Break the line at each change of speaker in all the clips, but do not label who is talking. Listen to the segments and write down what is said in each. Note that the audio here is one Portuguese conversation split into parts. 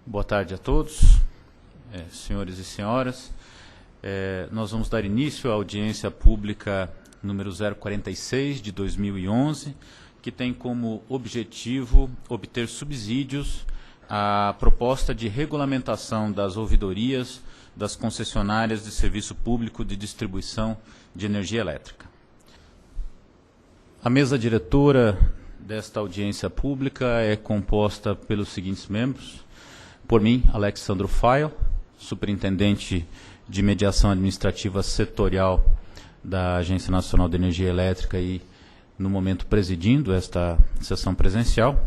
Boa tarde a todos, senhores e senhoras. Nós vamos dar início à audiência pública número 046 de 2011, que tem como objetivo obter subsídios à proposta de regulamentação das ouvidorias das concessionárias de serviço público de distribuição de energia elétrica. A mesa diretora desta audiência pública é composta pelos seguintes membros: por mim, Alexandro Faio, superintendente de mediação administrativa setorial da Agência Nacional de Energia Elétrica e, no momento, presidindo esta sessão presencial.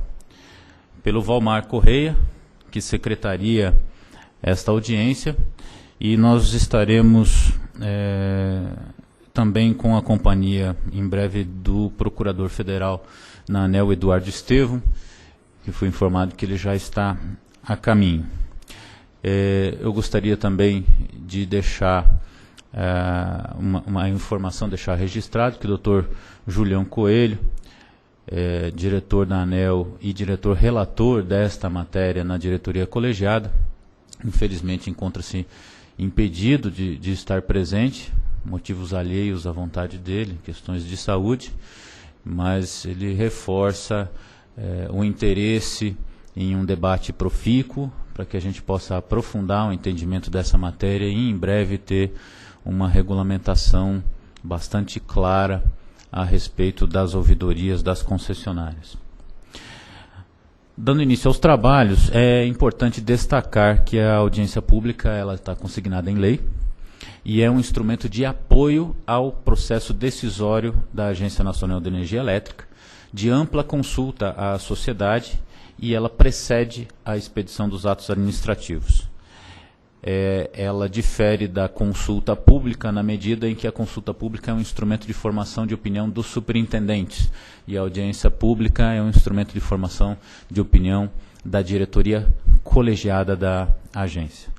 Pelo Valmar Correia, que secretaria esta audiência, e nós estaremos também com a companhia, em breve, do Procurador Federal na ANEEL, Eduardo Estevam, que foi informado que ele já está a caminho. Eu gostaria também de deixar uma informação, deixar registrado que o Dr. Julião Coelho, diretor da ANEEL e diretor relator desta matéria na diretoria colegiada, infelizmente encontra-se impedido de estar presente, motivos alheios à vontade dele, questões de saúde, mas ele reforça o interesse em um debate profícuo, para que a gente possa aprofundar o entendimento dessa matéria e, em breve, ter uma regulamentação bastante clara a respeito das ouvidorias das concessionárias. Dando início aos trabalhos, é importante destacar que a audiência pública ela está consignada em lei e é um instrumento de apoio ao processo decisório da Agência Nacional de Energia Elétrica, de ampla consulta à sociedade, e ela precede a expedição dos atos administrativos. Ela difere da consulta pública na medida em que a consulta pública é um instrumento de formação de opinião dos superintendentes e a audiência pública é um instrumento de formação de opinião da diretoria colegiada da agência.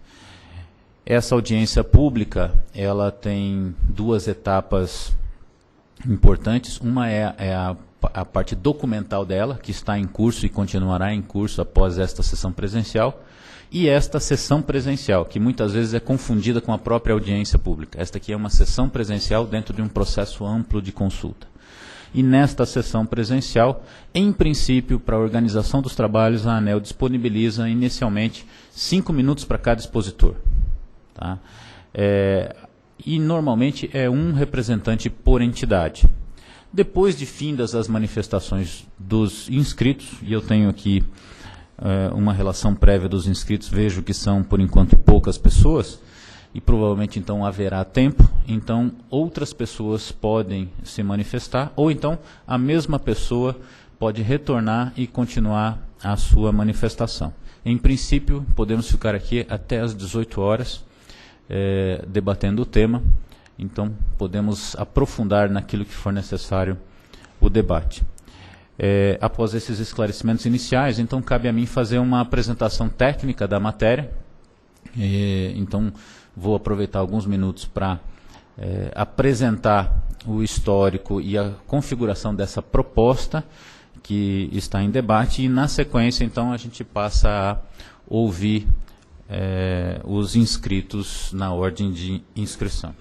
Essa audiência pública ela tem duas etapas importantes. Uma é a parte documental dela, que está em curso e continuará em curso após esta sessão presencial, e esta sessão presencial, que muitas vezes é confundida com a própria audiência pública. Esta aqui é uma sessão presencial dentro de um processo amplo de consulta. E nesta sessão presencial, em princípio, para a organização dos trabalhos, a ANEEL disponibiliza inicialmente 5 minutos para cada expositor. Tá? E normalmente é um representante por entidade. Depois de findas as manifestações dos inscritos, e eu tenho aqui uma relação prévia dos inscritos, vejo que são, por enquanto, poucas pessoas, e provavelmente, então, haverá tempo, então, outras pessoas podem se manifestar, ou então, a mesma pessoa pode retornar e continuar a sua manifestação. Em princípio, podemos ficar aqui até às 18 horas, debatendo o tema. Então, podemos aprofundar naquilo que for necessário o debate. Após esses esclarecimentos iniciais, então, cabe a mim fazer uma apresentação técnica da matéria. Então, vou aproveitar alguns minutos para apresentar o histórico e a configuração dessa proposta que está em debate. E, na sequência, então, a gente passa a ouvir os inscritos na ordem de inscrição.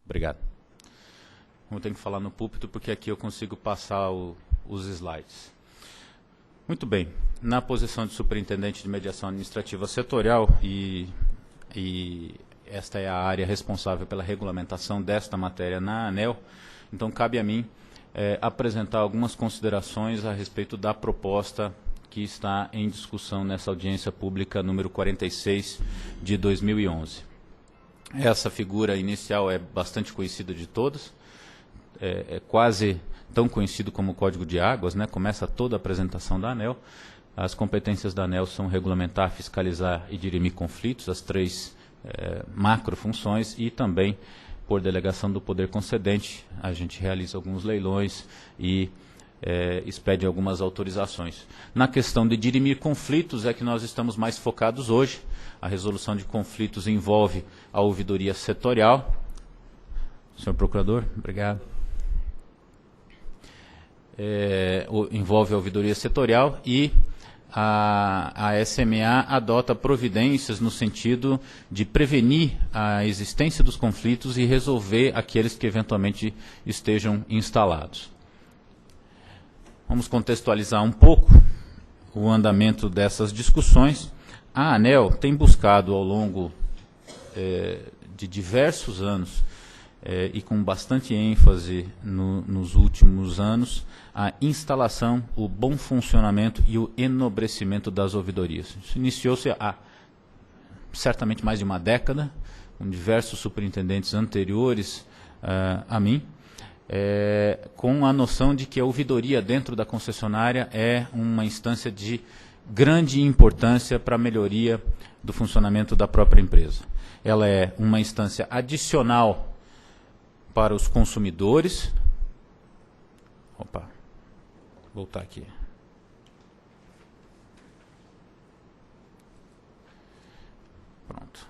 Obrigado. Vou ter que falar no púlpito, porque aqui eu consigo passar os slides. Muito bem. Na posição de superintendente de mediação administrativa setorial, e esta é a área responsável pela regulamentação desta matéria na ANEEL, então cabe a mim apresentar algumas considerações a respeito da proposta que está em discussão nessa audiência pública número 46 de 2011. Essa figura inicial é bastante conhecida de todos, é quase tão conhecido como o Código de Águas, né? Começa toda a apresentação da ANEEL. As competências da ANEEL são regulamentar, fiscalizar e dirimir conflitos, as três macrofunções, e também por delegação do poder concedente, a gente realiza alguns leilões e expede algumas autorizações. Na questão de dirimir conflitos é que nós estamos mais focados hoje. A resolução de conflitos envolve a ouvidoria setorial. Senhor Procurador, obrigado. Envolve a ouvidoria setorial e a SMA adota providências no sentido de prevenir a existência dos conflitos e resolver aqueles que eventualmente estejam instalados. Vamos contextualizar um pouco o andamento dessas discussões. A ANEEL tem buscado ao longo de diversos anos e com bastante ênfase nos últimos anos, a instalação, o bom funcionamento e o enobrecimento das ouvidorias. Isso iniciou-se há certamente mais de uma década, com diversos superintendentes anteriores a mim, com a noção de que a ouvidoria dentro da concessionária é uma instância de grande importância para a melhoria do funcionamento da própria empresa. Ela é uma instância adicional para os consumidores. Opa, vou voltar aqui. Pronto.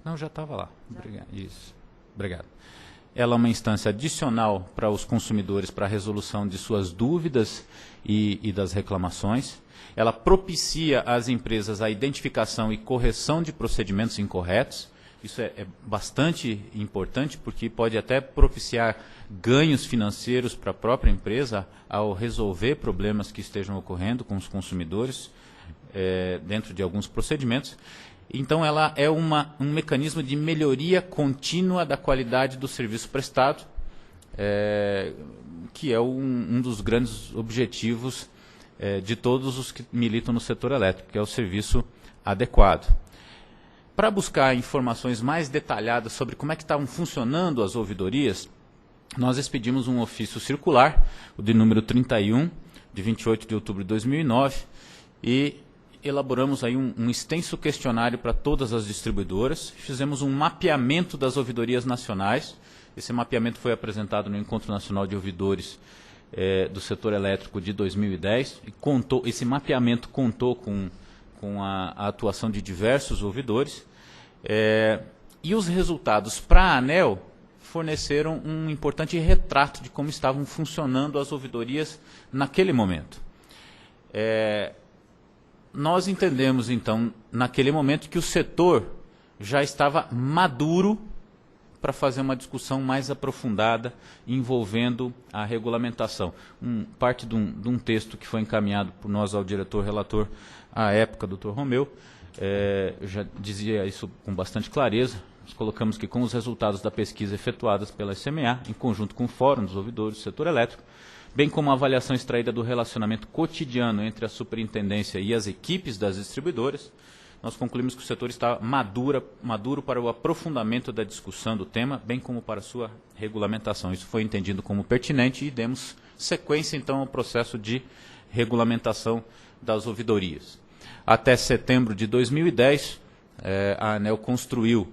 Não, já estava lá. Obrigado. Isso. Obrigado. Ela é uma instância adicional para os consumidores para a resolução de suas dúvidas e das reclamações. Ela propicia às empresas a identificação e correção de procedimentos incorretos. Isso é bastante importante, porque pode até propiciar ganhos financeiros para a própria empresa ao resolver problemas que estejam ocorrendo com os consumidores dentro de alguns procedimentos. Então, ela é um mecanismo de melhoria contínua da qualidade do serviço prestado, que é um dos grandes objetivos de todos os que militam no setor elétrico, que é o serviço adequado. Para buscar informações mais detalhadas sobre como é que estavam funcionando as ouvidorias, nós expedimos um ofício circular, o de número 31, de 28 de outubro de 2009, e elaboramos aí um extenso questionário para todas as distribuidoras, fizemos um mapeamento das ouvidorias nacionais. Esse mapeamento foi apresentado no Encontro Nacional de Ouvidores do Setor Elétrico de 2010, e esse mapeamento contou com a atuação de diversos ouvidores, e os resultados para a ANEEL forneceram um importante retrato de como estavam funcionando as ouvidorias naquele momento. Nós entendemos, então, naquele momento, que o setor já estava maduro para fazer uma discussão mais aprofundada envolvendo a regulamentação. Parte de um texto que foi encaminhado por nós ao diretor-relator à época, Dr. Romeu, já dizia isso com bastante clareza. Nós colocamos que com os resultados da pesquisa efetuadas pela SMA, em conjunto com o Fórum dos Ouvidores do Setor Elétrico, bem como a avaliação extraída do relacionamento cotidiano entre a superintendência e as equipes das distribuidoras, nós concluímos que o setor está maduro para o aprofundamento da discussão do tema, bem como para a sua regulamentação. Isso foi entendido como pertinente e demos sequência, então, ao processo de regulamentação das ouvidorias. Até setembro de 2010, a ANEEL construiu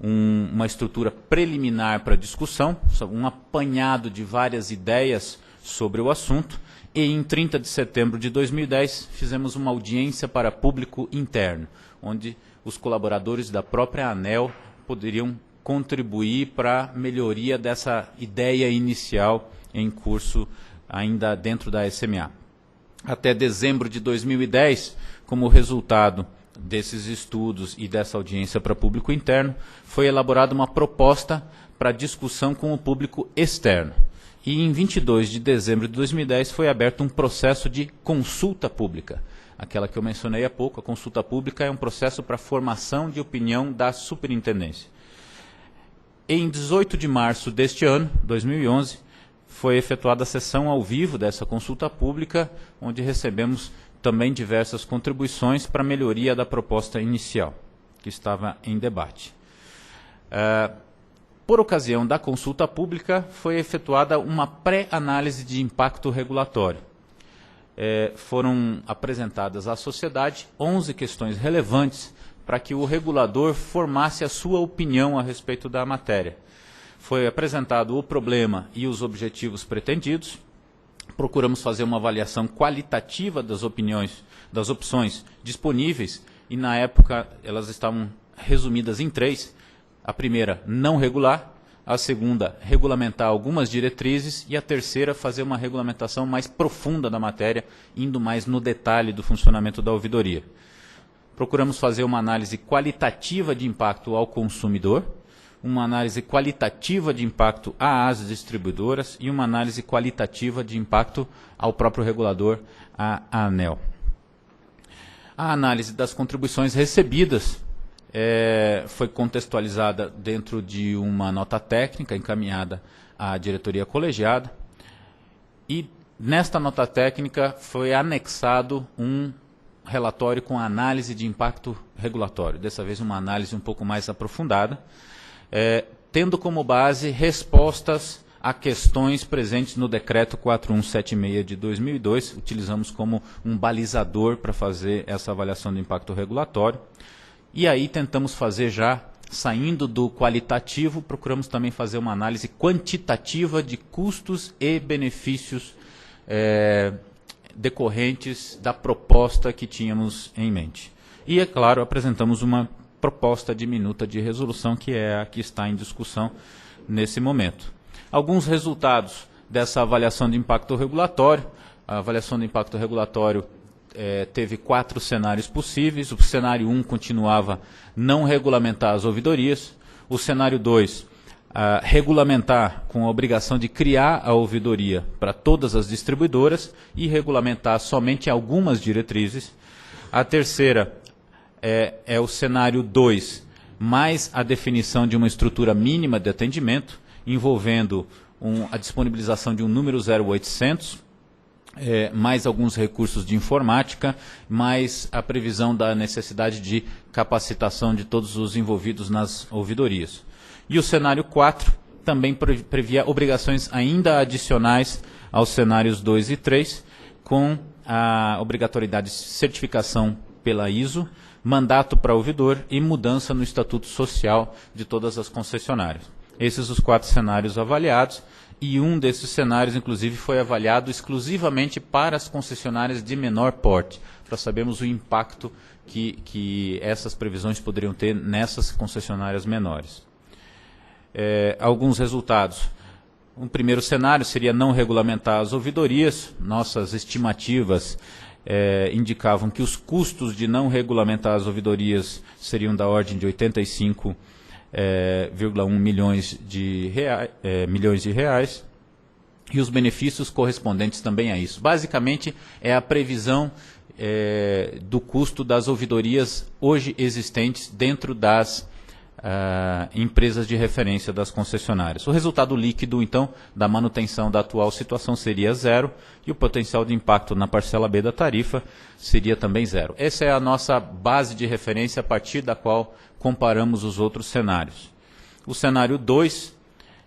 uma estrutura preliminar para discussão, um apanhado de várias ideias sobre o assunto, e em 30 de setembro de 2010 fizemos uma audiência para público interno, onde os colaboradores da própria ANEEL poderiam contribuir para a melhoria dessa ideia inicial em curso ainda dentro da SMA. Até dezembro de 2010, como resultado desses estudos e dessa audiência para público interno, foi elaborada uma proposta para discussão com o público externo. E em 22 de dezembro de 2010 foi aberto um processo de consulta pública. Aquela que eu mencionei há pouco, a consulta pública é um processo para formação de opinião da superintendência. Em 18 de março deste ano, 2011, foi efetuada a sessão ao vivo dessa consulta pública, onde recebemos também diversas contribuições para a melhoria da proposta inicial, que estava em debate. Por ocasião da consulta pública, foi efetuada uma pré-análise de impacto regulatório. Foram apresentadas à sociedade 11 questões relevantes para que o regulador formasse a sua opinião a respeito da matéria. Foi apresentado o problema e os objetivos pretendidos. Procuramos fazer uma avaliação qualitativa das opções disponíveis, e na época elas estavam resumidas em 3. A primeira, não regular. A segunda, regulamentar algumas diretrizes. E a terceira, fazer uma regulamentação mais profunda da matéria, indo mais no detalhe do funcionamento da ouvidoria. Procuramos fazer uma análise qualitativa de impacto ao consumidor, uma análise qualitativa de impacto às distribuidoras e uma análise qualitativa de impacto ao próprio regulador, a ANEEL. A análise das contribuições recebidas foi contextualizada dentro de uma nota técnica encaminhada à diretoria colegiada, e nesta nota técnica foi anexado um relatório com análise de impacto regulatório, dessa vez uma análise um pouco mais aprofundada, tendo como base respostas a questões presentes no decreto 4176 de 2002, utilizamos como um balizador para fazer essa avaliação de impacto regulatório. E aí tentamos fazer já, saindo do qualitativo, procuramos também fazer uma análise quantitativa de custos e benefícios decorrentes da proposta que tínhamos em mente. E, é claro, apresentamos uma proposta de minuta de resolução, que é a que está em discussão nesse momento. Alguns resultados dessa avaliação de impacto regulatório. A avaliação de impacto regulatório teve 4 cenários possíveis. O cenário 1 continuava não regulamentar as ouvidorias. O cenário 2, regulamentar com a obrigação de criar a ouvidoria para todas as distribuidoras e regulamentar somente algumas diretrizes. A terceira é o cenário 2, mais a definição de uma estrutura mínima de atendimento, envolvendo a disponibilização de um número 0800, mais alguns recursos de informática, mais a previsão da necessidade de capacitação de todos os envolvidos nas ouvidorias. E o cenário 4 também previa obrigações ainda adicionais aos cenários 2 e 3, com a obrigatoriedade de certificação pela ISO, mandato para ouvidor e mudança no estatuto social de todas as concessionárias. Esses os 4 cenários avaliados, e um desses cenários, inclusive, foi avaliado exclusivamente para as concessionárias de menor porte, para sabermos o impacto que essas previsões poderiam ter nessas concessionárias menores. Alguns resultados. Um primeiro cenário seria não regulamentar as ouvidorias. Nossas estimativas indicavam que os custos de não regulamentar as ouvidorias seriam da ordem de 85,1 milhões de reais, e os benefícios correspondentes também a isso. Basicamente, é a previsão do custo das ouvidorias hoje existentes dentro das empresas de referência das concessionárias. O resultado líquido, então, da manutenção da atual situação seria 0, e o potencial de impacto na parcela B da tarifa seria também 0. Essa é a nossa base de referência a partir da qual comparamos os outros cenários. O cenário 2,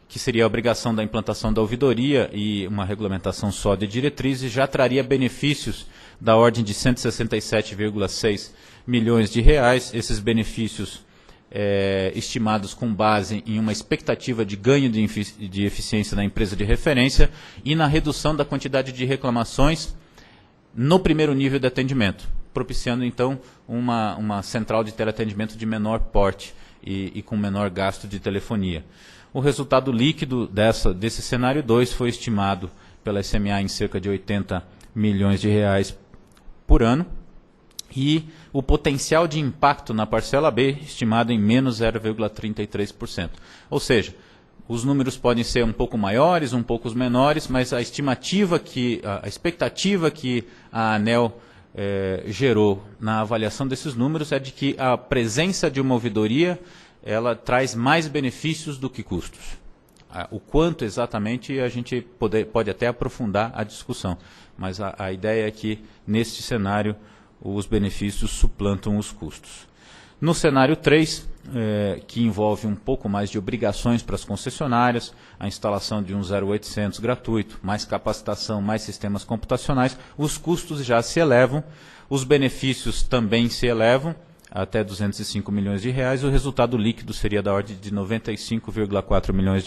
que seria a obrigação da implantação da ouvidoria e uma regulamentação só de diretrizes, já traria benefícios da ordem de 167,6 milhões de reais. Esses benefícios estimados com base em uma expectativa de ganho de eficiência da empresa de referência e na redução da quantidade de reclamações no primeiro nível de atendimento, propiciando então uma central de teleatendimento de menor porte e com menor gasto de telefonia. O resultado líquido desse cenário 2 foi estimado pela SMA em cerca de 80 milhões de reais por ano, e o potencial de impacto na parcela B estimado em menos 0,33%. Ou seja, os números podem ser um pouco maiores, um pouco menores, mas a expectativa que a ANEEL gerou na avaliação desses números é de que a presença de uma ouvidoria ela traz mais benefícios do que custos. O quanto exatamente a gente pode até aprofundar a discussão, mas a ideia é que neste cenário os benefícios suplantam os custos. No cenário 3, que envolve um pouco mais de obrigações para as concessionárias, a instalação de um 0800 gratuito, mais capacitação, mais sistemas computacionais, os custos já se elevam, os benefícios também se elevam, até R$ 205 milhões, o resultado líquido seria da ordem de R$ 95,4 milhões,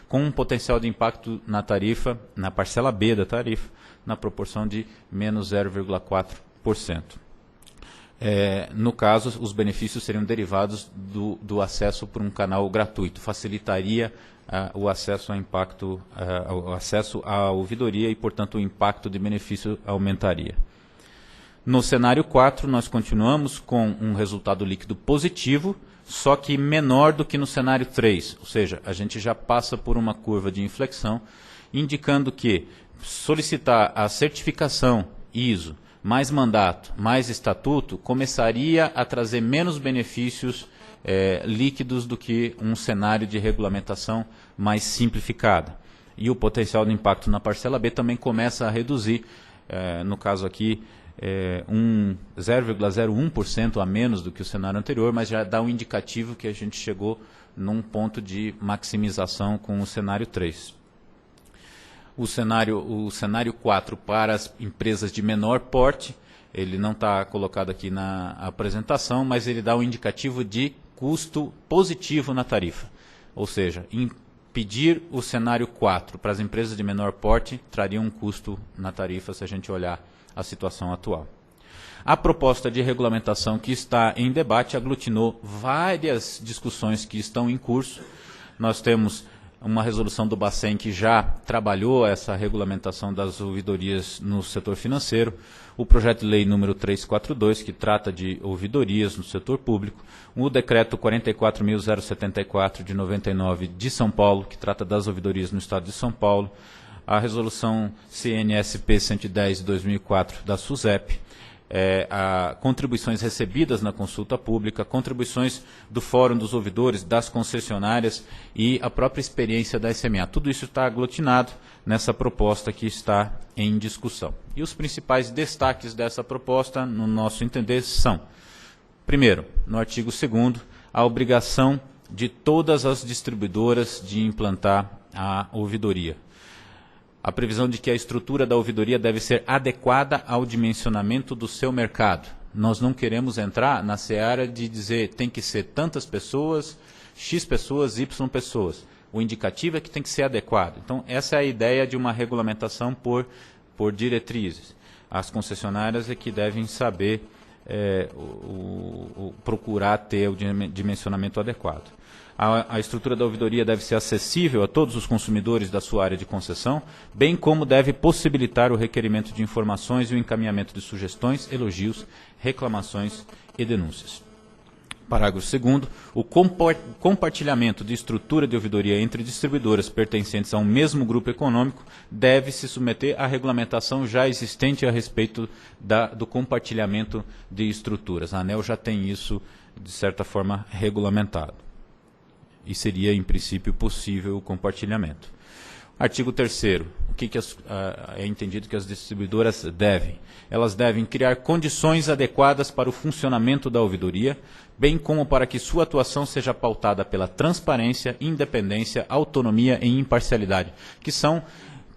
com um potencial de impacto na tarifa, na parcela B da tarifa, na proporção de menos 0,4%. No caso, os benefícios seriam derivados do acesso por um canal gratuito, facilitaria o acesso ao impacto, o acesso à ouvidoria e, portanto, o impacto de benefício aumentaria. No cenário 4, nós continuamos com um resultado líquido positivo, só que menor do que no cenário 3, ou seja, a gente já passa por uma curva de inflexão, indicando que solicitar a certificação ISO, mais mandato, mais estatuto, começaria a trazer menos benefícios líquidos do que um cenário de regulamentação mais simplificada. E o potencial de impacto na parcela B também começa a reduzir, no caso aqui, 0,01% a menos do que o cenário anterior, mas já dá um indicativo que a gente chegou num ponto de maximização com o cenário 3. O cenário 4 para as empresas de menor porte, ele não está colocado aqui na apresentação, mas ele dá um indicativo de custo positivo na tarifa. Ou seja, impedir o cenário 4 para as empresas de menor porte traria um custo na tarifa se a gente olhar a situação atual. A proposta de regulamentação que está em debate aglutinou várias discussões que estão em curso. Nós temos uma resolução do Bacen que já trabalhou essa regulamentação das ouvidorias no setor financeiro, o projeto de lei número 342, que trata de ouvidorias no setor público, o decreto 44.074 de 99 de São Paulo, que trata das ouvidorias no estado de São Paulo, a resolução CNSP 110 de 2004 da SUSEP, contribuições recebidas na consulta pública, contribuições do Fórum dos Ouvidores, das concessionárias e a própria experiência da SMA. Tudo isso está aglutinado nessa proposta que está em discussão. E os principais destaques dessa proposta, no nosso entender, são: primeiro, no artigo 2º, a obrigação de todas as distribuidoras de implantar a ouvidoria. A previsão de que a estrutura da ouvidoria deve ser adequada ao dimensionamento do seu mercado. Nós não queremos entrar na seara de dizer tem que ser tantas pessoas, X pessoas, Y pessoas. O indicativo é que tem que ser adequado. Então, essa é a ideia de uma regulamentação por diretrizes. As concessionárias é que devem saber procurar ter o dimensionamento adequado. A estrutura da ouvidoria deve ser acessível a todos os consumidores da sua área de concessão, bem como deve possibilitar o requerimento de informações e o encaminhamento de sugestões, elogios, reclamações e denúncias. Parágrafo 2º. O compartilhamento de estrutura de ouvidoria entre distribuidoras pertencentes a um mesmo grupo econômico deve se submeter à regulamentação já existente a respeito do compartilhamento de estruturas. A ANEEL já tem isso, de certa forma, regulamentado. E seria, em princípio, possível o compartilhamento. Artigo 3º. O que é entendido que as distribuidoras devem? Elas devem criar condições adequadas para o funcionamento da ouvidoria, bem como para que sua atuação seja pautada pela transparência, independência, autonomia e imparcialidade, que são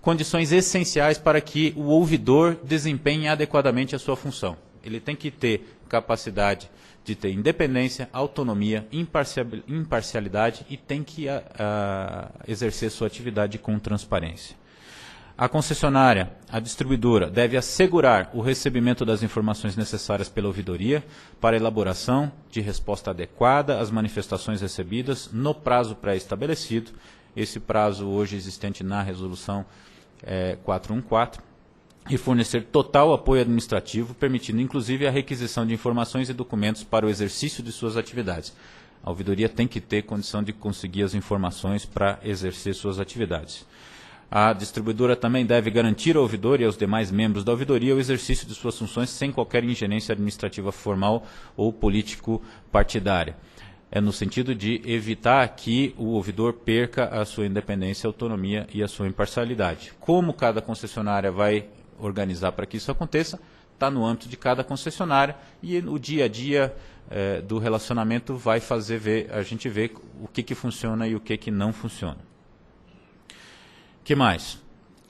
condições essenciais para que o ouvidor desempenhe adequadamente a sua função. Ele tem que ter capacidade de ter independência, autonomia, imparcialidade e tem que exercer sua atividade com transparência. A concessionária, a distribuidora, deve assegurar o recebimento das informações necessárias pela ouvidoria para a elaboração de resposta adequada às manifestações recebidas no prazo pré-estabelecido. Esse prazo hoje existente na resolução 414. E fornecer total apoio administrativo, permitindo inclusive a requisição de informações e documentos para o exercício de suas atividades. A ouvidoria tem que ter condição de conseguir as informações para exercer suas atividades. A distribuidora também deve garantir ao ouvidor e aos demais membros da ouvidoria o exercício de suas funções sem qualquer ingerência administrativa formal ou político-partidária. É no sentido de evitar que o ouvidor perca a sua independência, autonomia e a sua imparcialidade. Como cada concessionária vai organizar para que isso aconteça, está no âmbito de cada concessionária e o dia a dia do relacionamento vai fazer a gente ver o que funciona e o que não funciona. O que mais?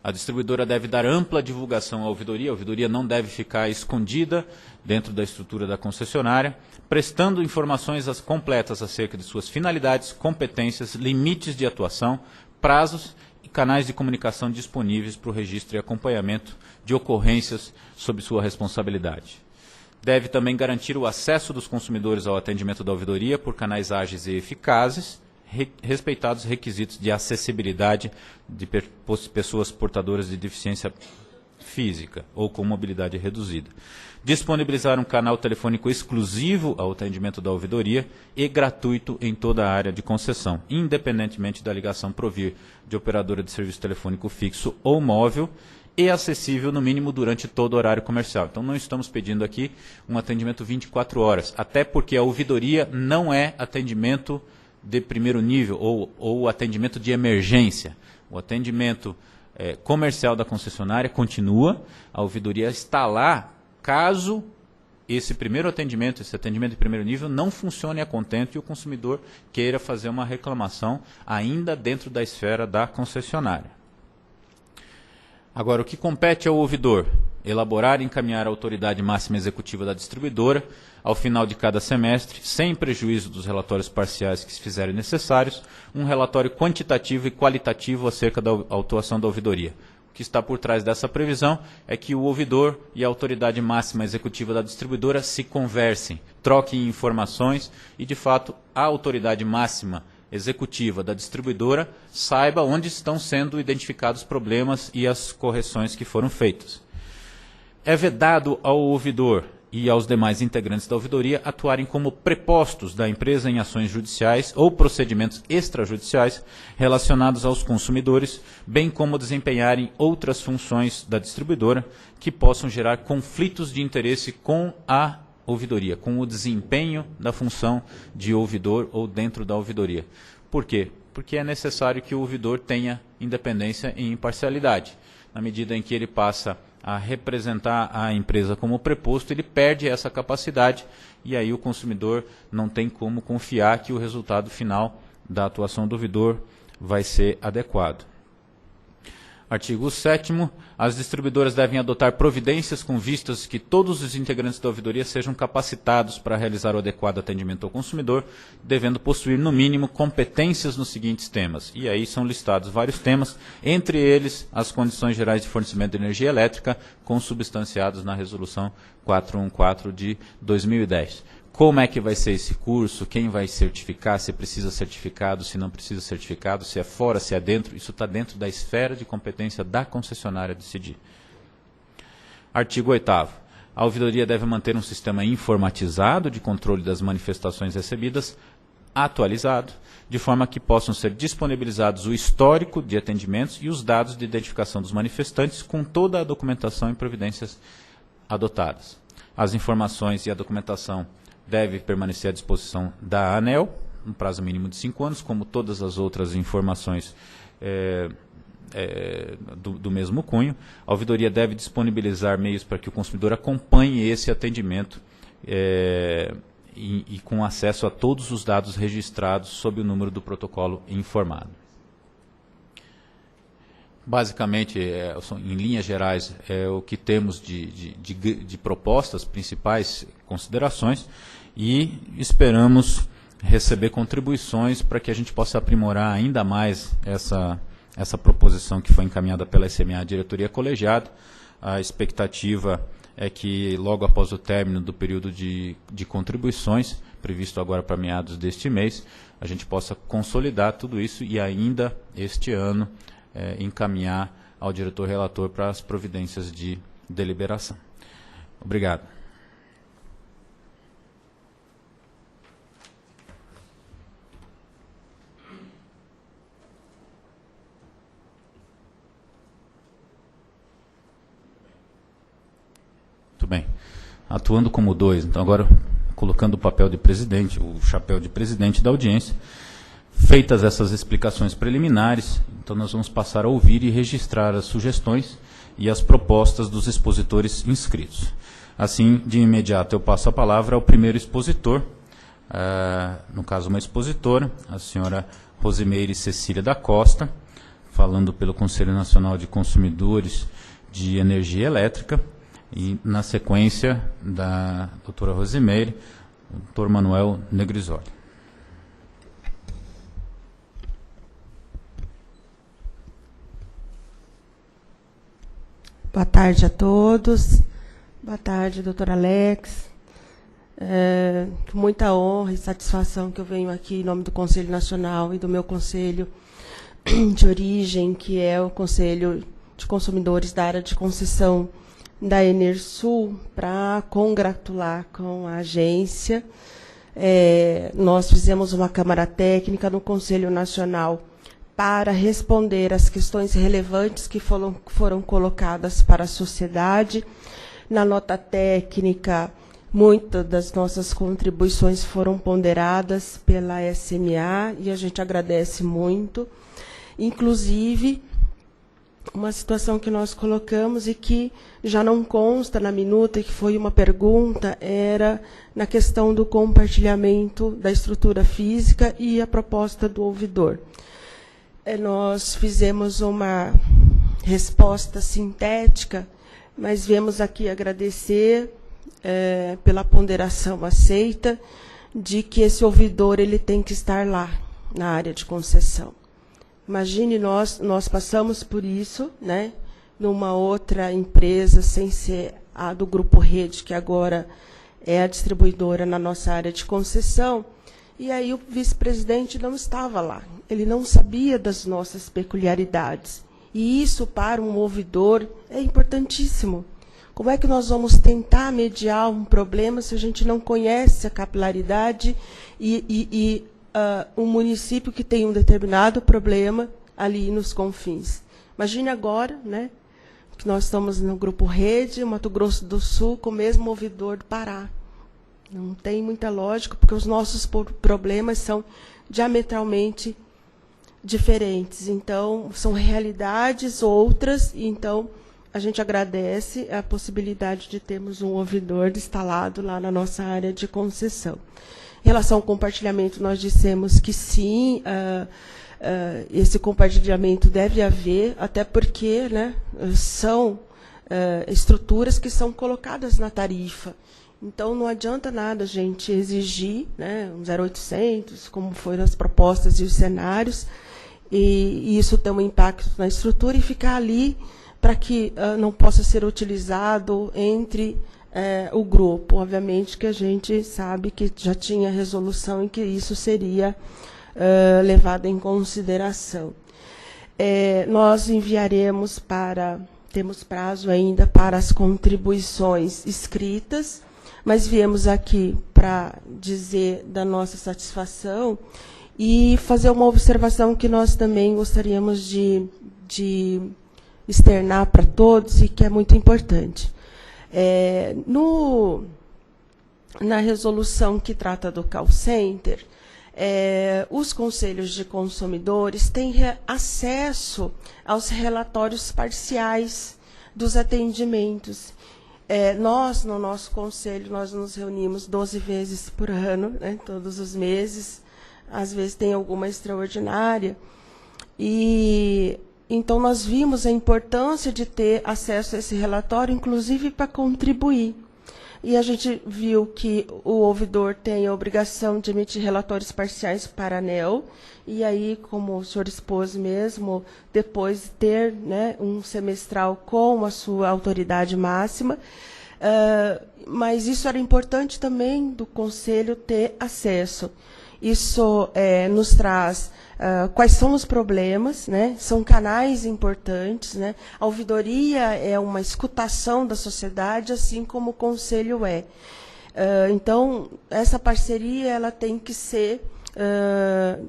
A distribuidora deve dar ampla divulgação à ouvidoria. A ouvidoria não deve ficar escondida dentro da estrutura da concessionária, prestando informações completas acerca de suas finalidades, competências, limites de atuação, prazos e canais de comunicação disponíveis para o registro e acompanhamento de ocorrências sob sua responsabilidade. Deve também garantir o acesso dos consumidores ao atendimento da ouvidoria por canais ágeis e eficazes, respeitados requisitos de acessibilidade de pessoas portadoras de deficiência física ou com mobilidade reduzida. Disponibilizar um canal telefônico exclusivo ao atendimento da ouvidoria e gratuito em toda a área de concessão, independentemente da ligação provir de operadora de serviço telefônico fixo ou móvel, e acessível no mínimo durante todo o horário comercial. Então não estamos pedindo aqui um atendimento 24 horas, até porque a ouvidoria não é atendimento de primeiro nível ou atendimento de emergência. O atendimento comercial da concessionária continua, a ouvidoria está lá caso esse primeiro atendimento, esse atendimento de primeiro nível não funcione a contento e o consumidor queira fazer uma reclamação ainda dentro da esfera da concessionária. Agora, o que compete ao ouvidor? Elaborar e encaminhar à autoridade máxima executiva da distribuidora, ao final de cada semestre, sem prejuízo dos relatórios parciais que se fizerem necessários, um relatório quantitativo e qualitativo acerca da atuação da ouvidoria. O que está por trás dessa previsão é que o ouvidor e a autoridade máxima executiva da distribuidora se conversem, troquem informações e, de fato, a autoridade máxima executiva da distribuidora saiba onde estão sendo identificados problemas e as correções que foram feitas. É vedado ao ouvidor e aos demais integrantes da ouvidoria atuarem como prepostos da empresa em ações judiciais ou procedimentos extrajudiciais relacionados aos consumidores, bem como desempenharem outras funções da distribuidora que possam gerar conflitos de interesse com a ouvidoria, com o desempenho da função de ouvidor ou dentro da ouvidoria. Por quê? Porque é necessário que o ouvidor tenha independência e imparcialidade. Na medida em que ele passa a representar a empresa como preposto, ele perde essa capacidade e aí o consumidor não tem como confiar que o resultado final da atuação do ouvidor vai ser adequado. Artigo 7º, as distribuidoras devem adotar providências com vistas que todos os integrantes da ouvidoria sejam capacitados para realizar o adequado atendimento ao consumidor, devendo possuir, no mínimo, competências nos seguintes temas. E aí são listados vários temas, entre eles as condições gerais de fornecimento de energia elétrica, consubstanciados na Resolução 414 de 2010. Como é que vai ser esse curso, quem vai certificar, se precisa certificado, se não precisa certificado, se é fora, se é dentro, isso está dentro da esfera de competência da concessionária decidir. Artigo 8º. A ouvidoria deve manter um sistema informatizado de controle das manifestações recebidas, atualizado, de forma que possam ser disponibilizados o histórico de atendimentos e os dados de identificação dos manifestantes com toda a documentação e providências adotadas. As informações e a documentação deve permanecer à disposição da ANEEL, no prazo mínimo de 5 anos, como todas as outras informações do mesmo cunho. A ouvidoria deve disponibilizar meios para que o consumidor acompanhe esse atendimento e com acesso a todos os dados registrados sob o número do protocolo informado. Basicamente, em linhas gerais, é o que temos de propostas, principais considerações, e esperamos receber contribuições para que a gente possa aprimorar ainda mais essa proposição que foi encaminhada pela SMA Diretoria Colegiada. A expectativa é que, logo após o término do período de contribuições, previsto agora para meados deste mês, a gente possa consolidar tudo isso e ainda este ano encaminhar ao diretor relator para as providências de deliberação. Obrigado. Muito bem. Atuando como 2, então agora colocando o papel de presidente, o chapéu de presidente da audiência. Feitas essas explicações preliminares, então nós vamos passar a ouvir e registrar as sugestões e as propostas dos expositores inscritos. Assim, de imediato, eu passo a palavra ao primeiro expositor, no caso uma expositora, a senhora Rosimeire Cecília da Costa, falando pelo Conselho Nacional de Consumidores de Energia Elétrica, e, na sequência, da doutora Rosimeire, o doutor Manuel Negrisoli.
Boa tarde a todos. Boa tarde, doutor Alex. Com muita honra e satisfação que eu venho aqui em nome do Conselho Nacional e do meu conselho de origem, que é o Conselho de Consumidores da área de concessão da Enersul, para congratular com a agência. Nós fizemos uma Câmara Técnica no Conselho Nacional para responder às questões relevantes que foram colocadas para a sociedade. Na nota técnica, muitas das nossas contribuições foram ponderadas pela SMA, e a gente agradece muito. Inclusive, uma situação que nós colocamos e que já não consta na minuta, e que foi uma pergunta, era na questão do compartilhamento da estrutura física e a proposta do ouvidor. Nós fizemos uma resposta sintética, mas viemos aqui agradecer pela ponderação aceita de que esse ouvidor ele tem que estar lá, na área de concessão. Imagine, nós passamos por isso, né, numa outra empresa, sem ser a do Grupo Rede, que agora é a distribuidora na nossa área de concessão, e aí o vice-presidente não estava lá, ele não sabia das nossas peculiaridades. E isso, para um ouvidor, é importantíssimo. Como é que nós vamos tentar mediar um problema se a gente não conhece a capilaridade e um município que tem um determinado problema ali nos confins? Imagine agora, né, que nós estamos no Grupo Rede, Mato Grosso do Sul, com o mesmo ouvidor do Pará. Não tem muita lógica, porque os nossos problemas são diametralmente diferentes. Então, são realidades outras, e então a gente agradece a possibilidade de termos um ouvidor instalado lá na nossa área de concessão. Em relação ao compartilhamento, nós dissemos que sim, esse compartilhamento deve haver, até porque, né, são estruturas que são colocadas na tarifa. Então, não adianta nada a gente exigir, né, um 0800, como foram as propostas e os cenários, e isso tem um impacto na estrutura, e ficar ali para que não possa ser utilizado entre o grupo. Obviamente que a gente sabe que já tinha resolução e que isso seria levado em consideração. Nós enviaremos temos prazo ainda para as contribuições escritas, mas viemos aqui para dizer da nossa satisfação e fazer uma observação que nós também gostaríamos de externar para todos, e que é muito importante. Na resolução que trata do call center, os conselhos de consumidores têm acesso aos relatórios parciais dos atendimentos. Nós, no nosso conselho, nós nos reunimos 12 vezes por ano, né, todos os meses, às vezes tem alguma extraordinária, e então nós vimos a importância de ter acesso a esse relatório, inclusive para contribuir. E a gente viu que o ouvidor tem a obrigação de emitir relatórios parciais para a ANEEL, e aí, como o senhor expôs mesmo, depois ter, né, um semestral com a sua autoridade máxima. Mas isso era importante também do Conselho ter acesso. Isso nos traz quais são os problemas, né? São canais importantes, né? A ouvidoria é uma escutação da sociedade, assim como o Conselho é. Então, essa parceria ela tem que ser,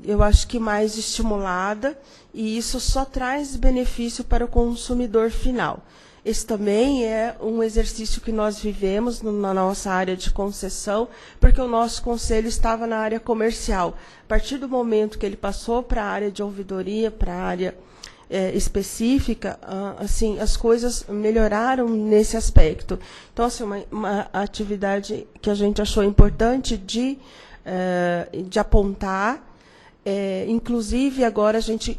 eu acho que mais estimulada, e isso só traz benefício para o consumidor final. Esse também é um exercício que nós vivemos na nossa área de concessão, porque o nosso conselho estava na área comercial. A partir do momento que ele passou para a área de ouvidoria, para a área específica, assim, as coisas melhoraram nesse aspecto. Então, assim, uma atividade que a gente achou importante de apontar. Inclusive, agora a gente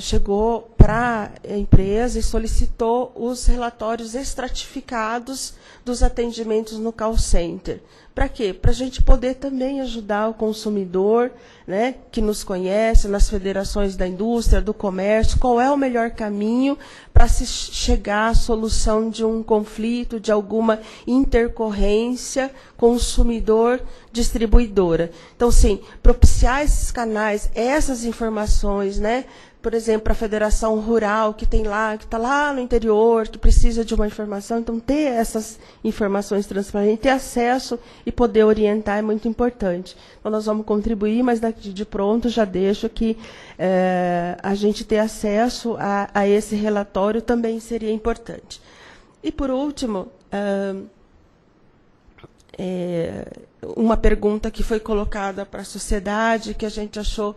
chegou para a empresa e solicitou os relatórios estratificados dos atendimentos no call center. Para quê? Para a gente poder também ajudar o consumidor, né, que nos conhece, nas federações da indústria, do comércio, qual é o melhor caminho para se chegar à solução de um conflito, de alguma intercorrência consumidor-distribuidora. Então, sim, propiciar esses canais, essas informações, né, por exemplo, a Federação Rural, que tem lá, que está lá no interior, que precisa de uma informação, então ter essas informações transparentes, ter acesso e poder orientar é muito importante. Então, nós vamos contribuir, mas daqui de pronto já deixo que a gente ter acesso a esse relatório também seria importante. E, por último, uma pergunta que foi colocada para a sociedade, que a gente achou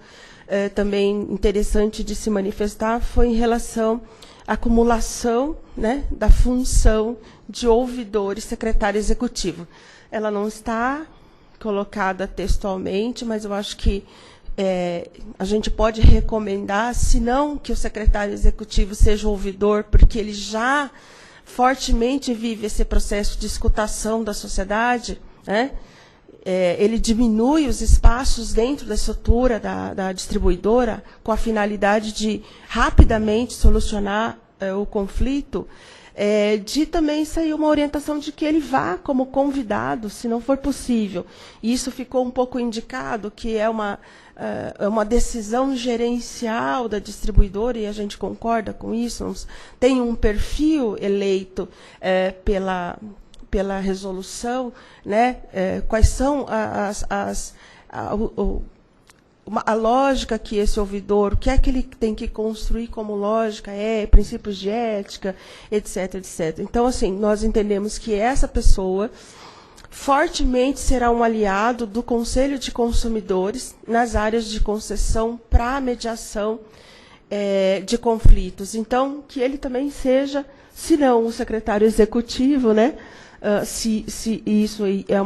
também interessante de se manifestar, foi em relação à acumulação, né, da função de ouvidor e secretário executivo. Ela não está colocada textualmente, mas eu acho que a gente pode recomendar, se não que o secretário executivo seja ouvidor, porque ele já fortemente vive esse processo de escutação da sociedade, né? Ele diminui os espaços dentro da estrutura da distribuidora com a finalidade de rapidamente solucionar o conflito, de também sair uma orientação de que ele vá como convidado, se não for possível. E isso ficou um pouco indicado, que é uma decisão gerencial da distribuidora, e a gente concorda com isso, tem um perfil eleito pela resolução, né, quais são a lógica que esse ouvidor, o que é que ele tem que construir como lógica, princípios de ética, etc, etc. Então, assim, nós entendemos que essa pessoa fortemente será um aliado do Conselho de Consumidores nas áreas de concessão para mediação de conflitos. Então, que ele também seja, se não o secretário executivo, né, se isso é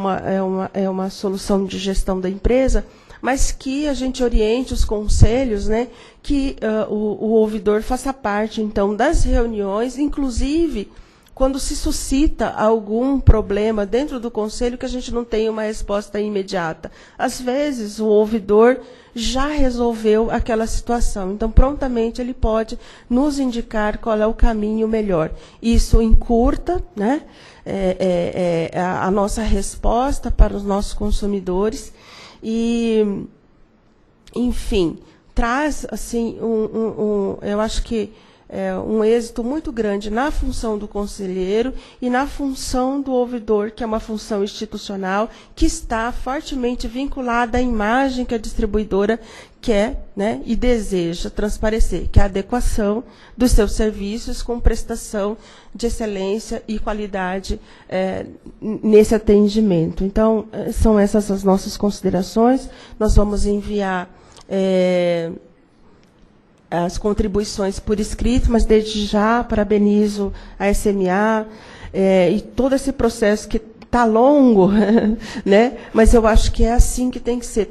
uma solução de gestão da empresa, mas que a gente oriente os conselhos, né, que o ouvidor faça parte, então, das reuniões, inclusive quando se suscita algum problema dentro do conselho que a gente não tem uma resposta imediata. Às vezes, o ouvidor já resolveu aquela situação, então, prontamente, ele pode nos indicar qual é o caminho melhor. Isso encurta, né, a nossa resposta para os nossos consumidores e, enfim, traz, assim, eu acho que um êxito muito grande na função do conselheiro e na função do ouvidor, que é uma função institucional que está fortemente vinculada à imagem que a distribuidora quer, né, e deseja transparecer, que é a adequação dos seus serviços com prestação de excelência e qualidade nesse atendimento. Então, são essas as nossas considerações. Nós vamos enviar as contribuições por escrito, mas desde já parabenizo a SMA e todo esse processo que está longo, né? Mas eu acho que é assim que tem que ser.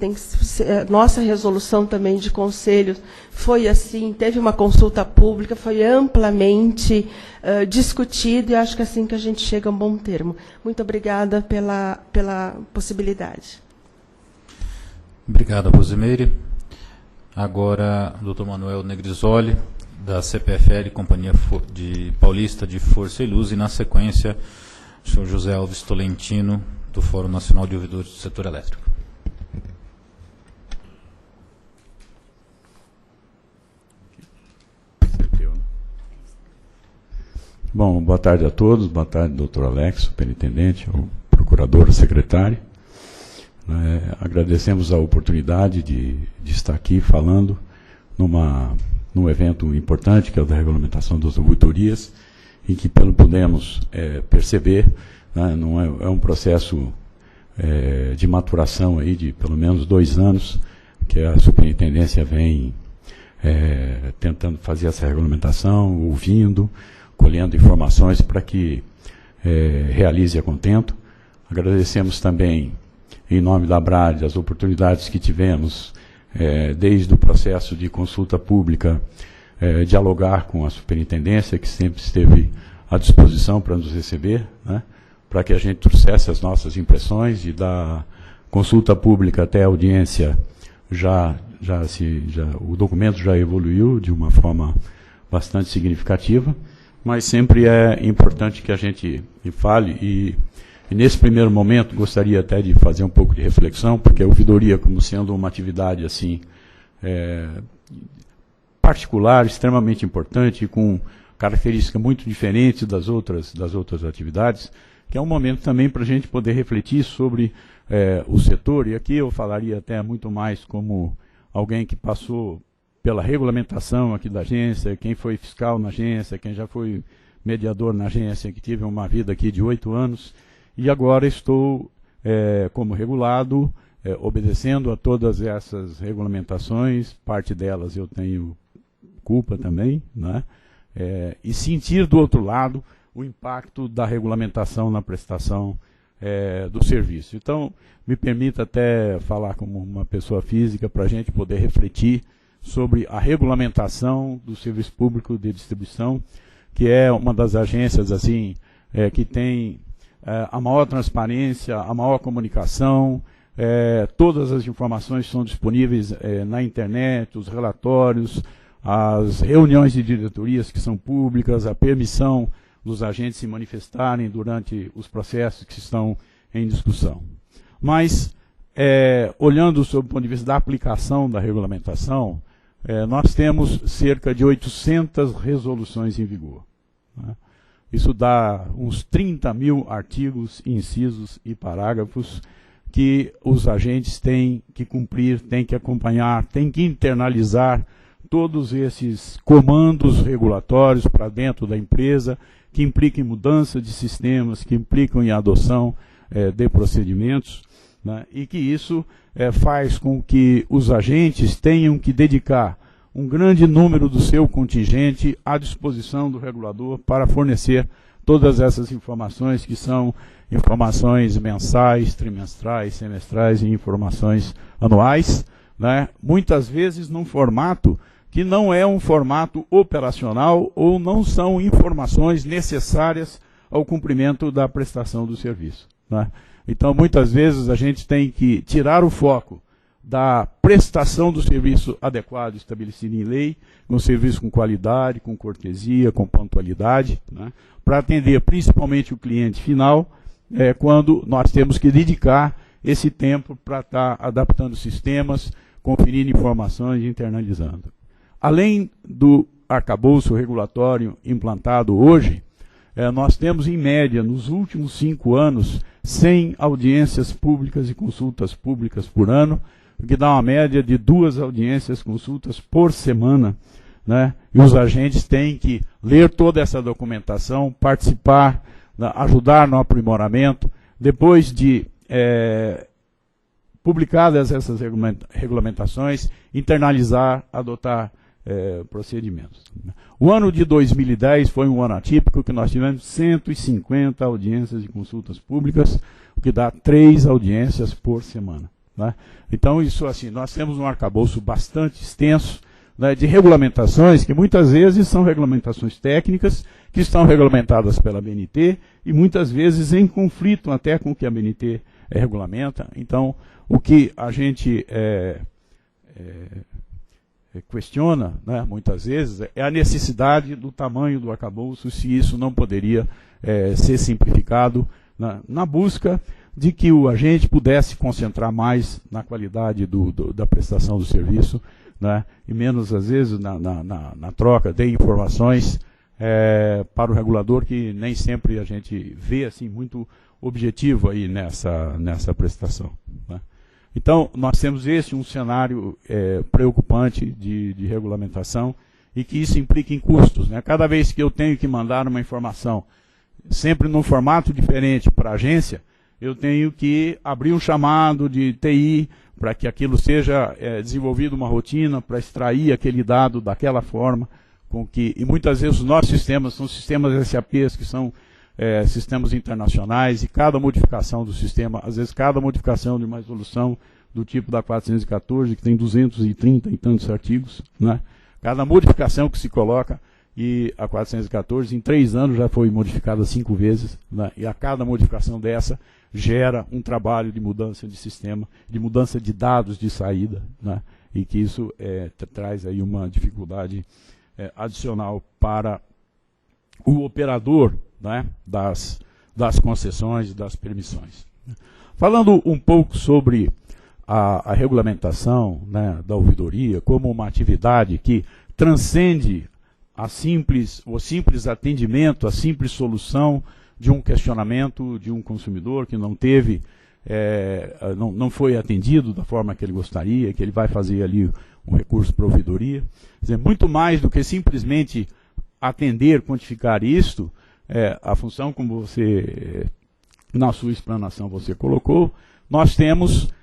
Nossa resolução também de conselhos foi assim, teve uma consulta pública, foi amplamente discutido, e acho que é assim que a gente chega a um bom termo. Muito obrigada pela possibilidade.
Obrigado, Rosimeire. Agora, Dr. Manuel Negrisoli, da CPFL, Companhia Paulista de Força e Luz, e, na sequência, o senhor José Alves Tolentino, do Fórum Nacional de Ouvidores do Setor Elétrico.
Bom, boa tarde a todos, boa tarde, doutor Alex, superintendente, o procurador, o secretário. Agradecemos a oportunidade de estar aqui falando num evento importante, que é o da regulamentação das auditorias, em que, pelo podemos perceber, né, não é um processo de maturação aí de pelo menos 2 anos, que a superintendência vem tentando fazer essa regulamentação, ouvindo, colhendo informações para que realize a contento. Agradecemos também, em nome da ABRAD, as oportunidades que tivemos desde o processo de consulta pública, dialogar com a superintendência, que sempre esteve à disposição para nos receber, né, para que a gente trouxesse as nossas impressões, e da consulta pública até a audiência, o documento já evoluiu de uma forma bastante significativa, mas sempre é importante que a gente fale, e nesse primeiro momento gostaria até de fazer um pouco de reflexão, porque a ouvidoria, como sendo uma atividade assim particular, extremamente importante, com característica muito diferente das outras atividades, que é um momento também para a gente poder refletir sobre o setor, e aqui eu falaria até muito mais como alguém que passou pela regulamentação aqui da agência, quem foi fiscal na agência, quem já foi mediador na agência, que tive uma vida aqui de 8 anos, e agora estou como regulado, obedecendo a todas essas regulamentações, parte delas eu tenho culpa também, né? E sentir do outro lado o impacto da regulamentação na prestação do serviço. Então, me permita até falar como uma pessoa física, para a gente poder refletir sobre a regulamentação do serviço público de distribuição, que é uma das agências assim, que tem a maior transparência, a maior comunicação, todas as informações são disponíveis na internet, os relatórios, as reuniões de diretorias que são públicas, a permissão dos agentes se manifestarem durante os processos que estão em discussão. Mas, olhando sob o ponto de vista da aplicação da regulamentação, nós temos cerca de 800 resoluções em vigor, né? Isso dá uns 30 mil artigos, incisos e parágrafos que os agentes têm que cumprir, têm que acompanhar, têm que internalizar todos esses comandos regulatórios para dentro da empresa, que implicam em mudança de sistemas, que implicam em adoção de procedimentos, né, e que isso faz com que os agentes tenham que dedicar um grande número do seu contingente à disposição do regulador para fornecer todas essas informações, que são informações mensais, trimestrais, semestrais e informações anuais, né, muitas vezes num formato que não é um formato operacional, ou não são informações necessárias ao cumprimento da prestação do serviço, né? Então, muitas vezes, a gente tem que tirar o foco da prestação do serviço adequado, estabelecido em lei, um serviço com qualidade, com cortesia, com pontualidade, né, para atender principalmente o cliente final, quando nós temos que dedicar esse tempo para estar adaptando sistemas, conferindo informações e internalizando. Além do arcabouço regulatório implantado hoje, nós temos, em média, nos últimos 5 anos, 100 audiências públicas e consultas públicas por ano, o que dá uma média de 2 audiências, consultas por semana, né? E os agentes têm que ler toda essa documentação, participar, ajudar no aprimoramento, depois de publicadas essas regulamentações, internalizar, adotar procedimentos. O ano de 2010 foi um ano atípico, que nós tivemos 150 audiências e consultas públicas, o que dá 3 audiências por semana, né? Então, isso assim, nós temos um arcabouço bastante extenso, né, de regulamentações, que muitas vezes são regulamentações técnicas, que estão regulamentadas pela ABNT, e muitas vezes em conflito até com o que a ABNT regulamenta. Então, o que a gente questiona, né, muitas vezes, é a necessidade do tamanho do arcabouço, se isso não poderia ser simplificado na busca de que o agente pudesse concentrar mais na qualidade da prestação do serviço, né, e menos, às vezes, na troca de informações para o regulador, que nem sempre a gente vê assim, muito objetivo aí nessa prestação, né? Então, nós temos um cenário preocupante de regulamentação, e que isso implica em custos, né? Cada vez que eu tenho que mandar uma informação, sempre num formato diferente para a agência, eu tenho que abrir um chamado de TI para que aquilo seja desenvolvido uma rotina para extrair aquele dado daquela forma, e muitas vezes os nossos sistemas são sistemas SAPs, que são sistemas internacionais, e cada modificação do sistema, às vezes cada modificação de uma resolução do tipo da 414, que tem 230 e tantos artigos, né? Cada modificação que se coloca, e a 414 em 3 anos já foi modificada 5 vezes, né? E a cada modificação dessa gera um trabalho de mudança de sistema, de mudança de dados de saída, né? E que isso traz aí uma dificuldade adicional para o operador, né? das concessões e das permissões. Falando um pouco sobre a regulamentação, né, da ouvidoria como uma atividade que transcende o simples atendimento, a simples solução de um questionamento de um consumidor que não teve, não foi atendido da forma que ele gostaria, que ele vai fazer ali um recurso para a ouvidoria. Quer dizer, muito mais do que simplesmente atender, quantificar isto, a função, como você, na sua explanação, você colocou, nós temos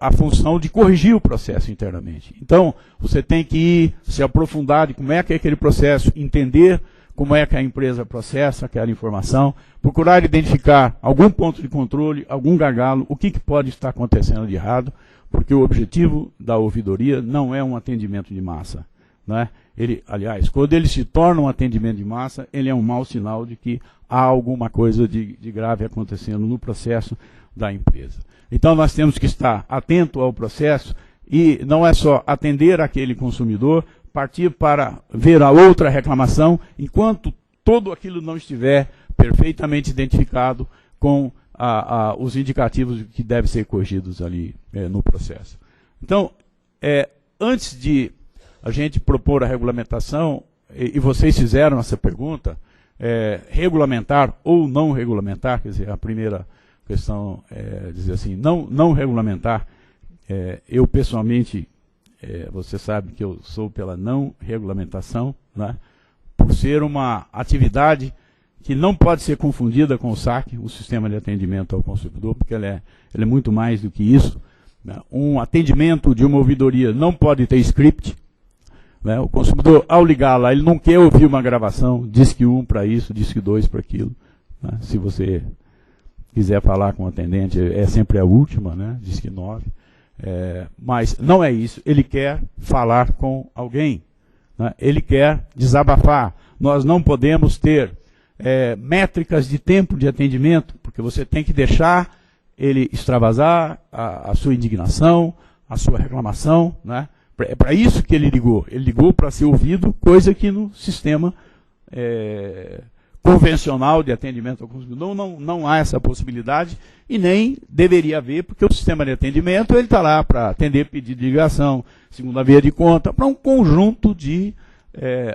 a função de corrigir o processo internamente. Então, você tem que ir se aprofundar de como é que é aquele processo, entender como é que a empresa processa aquela informação, procurar identificar algum ponto de controle, algum gargalo, o que pode estar acontecendo de errado, porque o objetivo da ouvidoria não é um atendimento de massa, né? Aliás, quando ele se torna um atendimento de massa, ele é um mau sinal de que há alguma coisa de grave acontecendo no processo da empresa. Então nós temos que estar atento ao processo e não é só atender aquele consumidor, partir para ver a outra reclamação, enquanto tudo aquilo não estiver perfeitamente identificado com os indicativos que devem ser corrigidos ali no processo. Então, antes de a gente propor a regulamentação, e vocês fizeram essa pergunta, regulamentar ou não regulamentar, quer dizer, a primeira questão é dizer assim, não regulamentar. Eu pessoalmente, você sabe que eu sou pela não regulamentação, né, por ser uma atividade que não pode ser confundida com o SAC, o Sistema de Atendimento ao Consumidor, porque ele é muito mais do que isso, né. Um atendimento de uma ouvidoria não pode ter script, né. O consumidor, ao ligar lá, ele não quer ouvir uma gravação, diz que 1 para isso, diz que 2 para aquilo, né. Se você quiser falar com o atendente, é sempre a última, né, diz que 9. Mas não é isso, ele quer falar com alguém, né? Ele quer desabafar. Nós não podemos ter métricas de tempo de atendimento, porque você tem que deixar ele extravasar a sua indignação, a sua reclamação, né? É para isso que ele ligou para ser ouvido, coisa que no sistema convencional de atendimento ao consumidor não há essa possibilidade e nem deveria haver, porque o sistema de atendimento ele está lá para atender pedido de ligação, segunda via de conta, para um conjunto de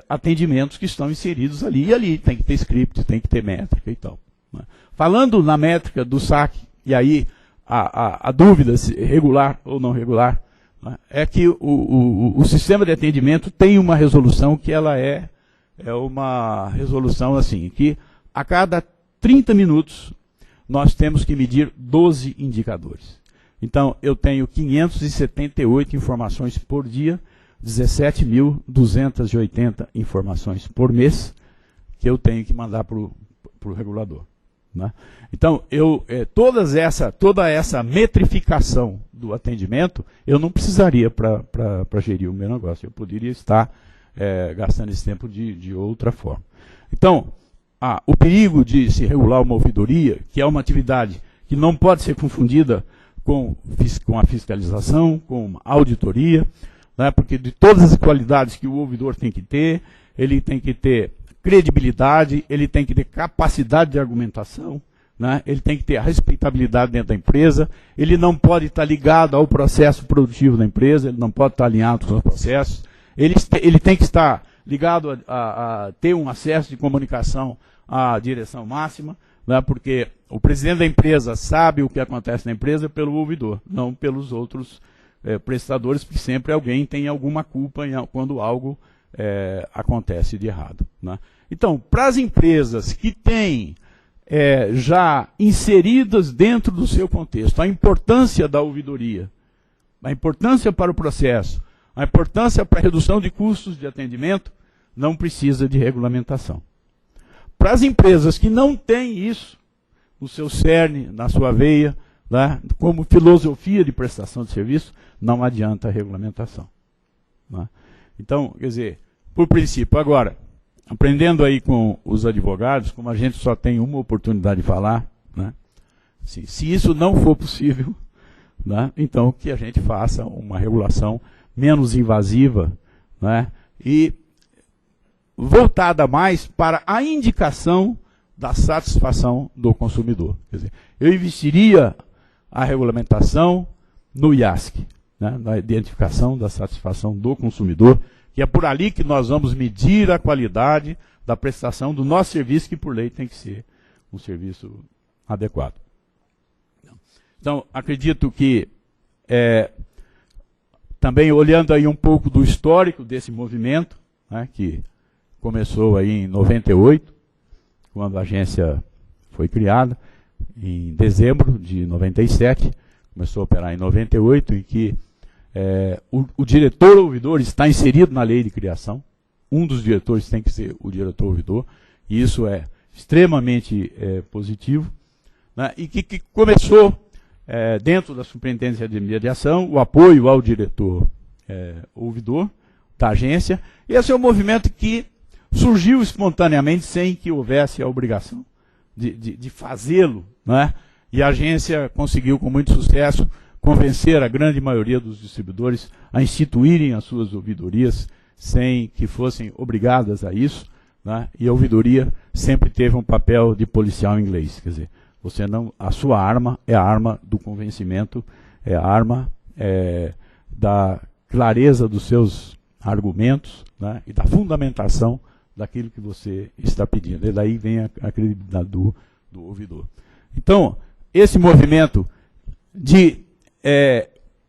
atendimentos que estão inseridos ali, e ali tem que ter script, tem que ter métrica e tal, né? Falando na métrica do SAC, e aí a dúvida se regular ou não regular, né, é que o sistema de atendimento tem uma resolução que ela é uma resolução assim, que a cada 30 minutos nós temos que medir 12 indicadores. Então, eu tenho 578 informações por dia, 17.280 informações por mês, que eu tenho que mandar para o regulador, né? Então, toda essa metrificação do atendimento, eu não precisaria para gerir o meu negócio, eu poderia estar gastando esse tempo de outra forma. Então, o perigo de se regular uma ouvidoria, que é uma atividade que não pode ser confundida com a fiscalização, com a auditoria, né, porque de todas as qualidades que o ouvidor tem que ter, ele tem que ter credibilidade, ele tem que ter capacidade de argumentação, né, ele tem que ter a respeitabilidade dentro da empresa, ele não pode estar ligado ao processo produtivo da empresa, ele não pode estar alinhado com os processos, ele tem que estar ligado a ter um acesso de comunicação à direção máxima, né, porque o presidente da empresa sabe o que acontece na empresa pelo ouvidor, não pelos outros prestadores, porque sempre alguém tem alguma culpa quando algo acontece de errado, né. Então, para as empresas que têm já inseridas dentro do seu contexto a importância da ouvidoria, a importância para o processo, a importância para a redução de custos de atendimento, não precisa de regulamentação. Para as empresas que não têm isso no seu cerne, na sua veia, né, como filosofia de prestação de serviço, não adianta a regulamentação. Né? Então, quer dizer, por princípio, agora, aprendendo aí com os advogados, como a gente só tem uma oportunidade de falar, né, se isso não for possível, né, então que a gente faça uma regulação menos invasiva, né, e voltada mais para a indicação da satisfação do consumidor. Quer dizer, eu investiria a regulamentação no IASC, né, na identificação da satisfação do consumidor, que é por ali que nós vamos medir a qualidade da prestação do nosso serviço, que por lei tem que ser um serviço adequado. Então, acredito que, também olhando aí um pouco do histórico desse movimento, né, que começou aí em 98, quando a agência foi criada, em dezembro de 97, começou a operar em 98, em que o diretor ouvidor está inserido na lei de criação. Um dos diretores tem que ser o diretor ouvidor, e isso é extremamente positivo, né, e que começou, dentro da Superintendência de Mediação, o apoio ao diretor ouvidor da agência. Esse é um movimento que surgiu espontaneamente, sem que houvesse a obrigação de fazê-lo, né? E a agência conseguiu, com muito sucesso, convencer a grande maioria dos distribuidores a instituírem as suas ouvidorias sem que fossem obrigadas a isso, né? E a ouvidoria sempre teve um papel de policial inglês. Quer dizer, a sua arma é a arma do convencimento, é a arma da clareza dos seus argumentos, né? E da fundamentação daquilo que você está pedindo. E daí vem a credibilidade do ouvidor. Então, esse movimento de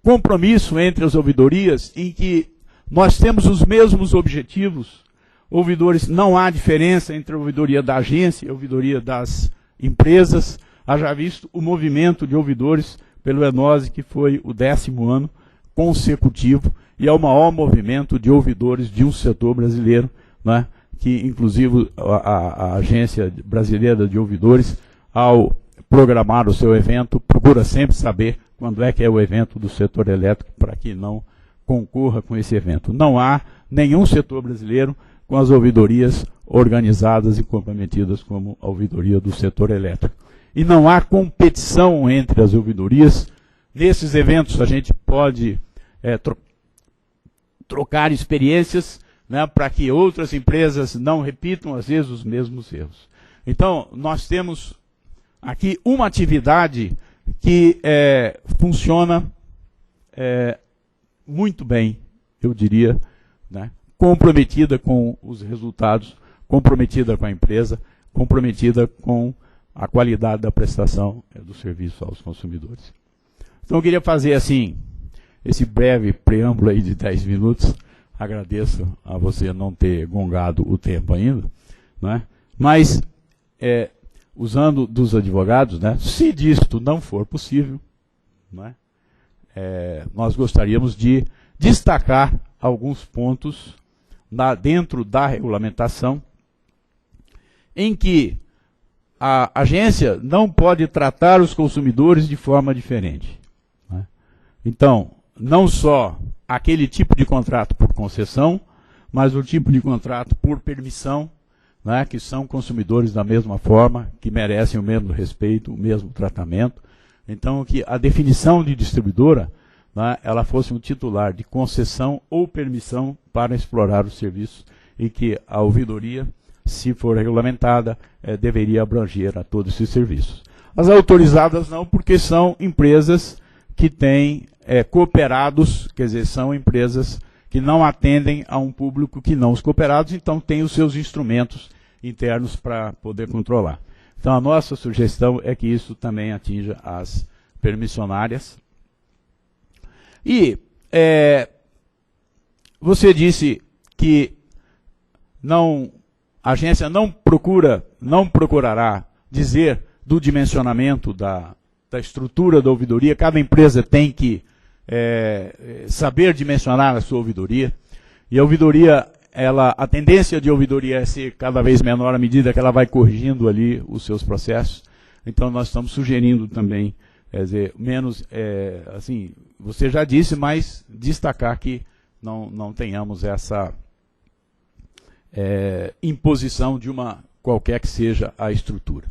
compromisso entre as ouvidorias, em que nós temos os mesmos objetivos, ouvidores, não há diferença entre a ouvidoria da agência e a ouvidoria das empresas. Haja visto o movimento de ouvidores pelo ENOSE, que foi o 10º ano consecutivo, e é o maior movimento de ouvidores de um setor brasileiro, né, que inclusive a Agência Brasileira de Ouvidores, ao programar o seu evento, procura sempre saber quando é que é o evento do setor elétrico, para que não concorra com esse evento. Não há nenhum setor brasileiro com as ouvidorias organizadas e comprometidas como a ouvidoria do setor elétrico. E não há competição entre as ouvidorias. Nesses eventos a gente pode trocar experiências, né, para que outras empresas não repitam, às vezes, os mesmos erros. Então, nós temos aqui uma atividade que funciona muito bem, eu diria, né, comprometida com os resultados, comprometida com a empresa, comprometida com a qualidade da prestação do serviço aos consumidores. Então, eu queria fazer assim, esse breve preâmbulo aí de 10 minutos. Agradeço a você não ter gongado o tempo ainda, né? Mas, usando dos advogados, né, se disto não for possível, né, nós gostaríamos de destacar alguns pontos dentro da regulamentação em que a agência não pode tratar os consumidores de forma diferente, né? Então, não só aquele tipo de contrato por concessão, mas o tipo de contrato por permissão, né, que são consumidores da mesma forma, que merecem o mesmo respeito, o mesmo tratamento. Então, que a definição de distribuidora, né, ela fosse um titular de concessão ou permissão para explorar os serviços, e que a ouvidoria, se for regulamentada, deveria abranger a todos esses serviços. As autorizadas não, porque são empresas que têm cooperados, quer dizer, são empresas que não atendem a um público que não os cooperados, então têm os seus instrumentos internos para poder controlar. Então a nossa sugestão é que isso também atinja as permissionárias. E você disse que a agência não procurará dizer do dimensionamento da estrutura da ouvidoria. Cada empresa tem que saber dimensionar a sua ouvidoria. E a ouvidoria, a tendência de ouvidoria é ser cada vez menor à medida que ela vai corrigindo ali os seus processos. Então nós estamos sugerindo também quer dizer, menos, assim, você já disse, mas destacar que não tenhamos essa imposição de qualquer que seja a estrutura.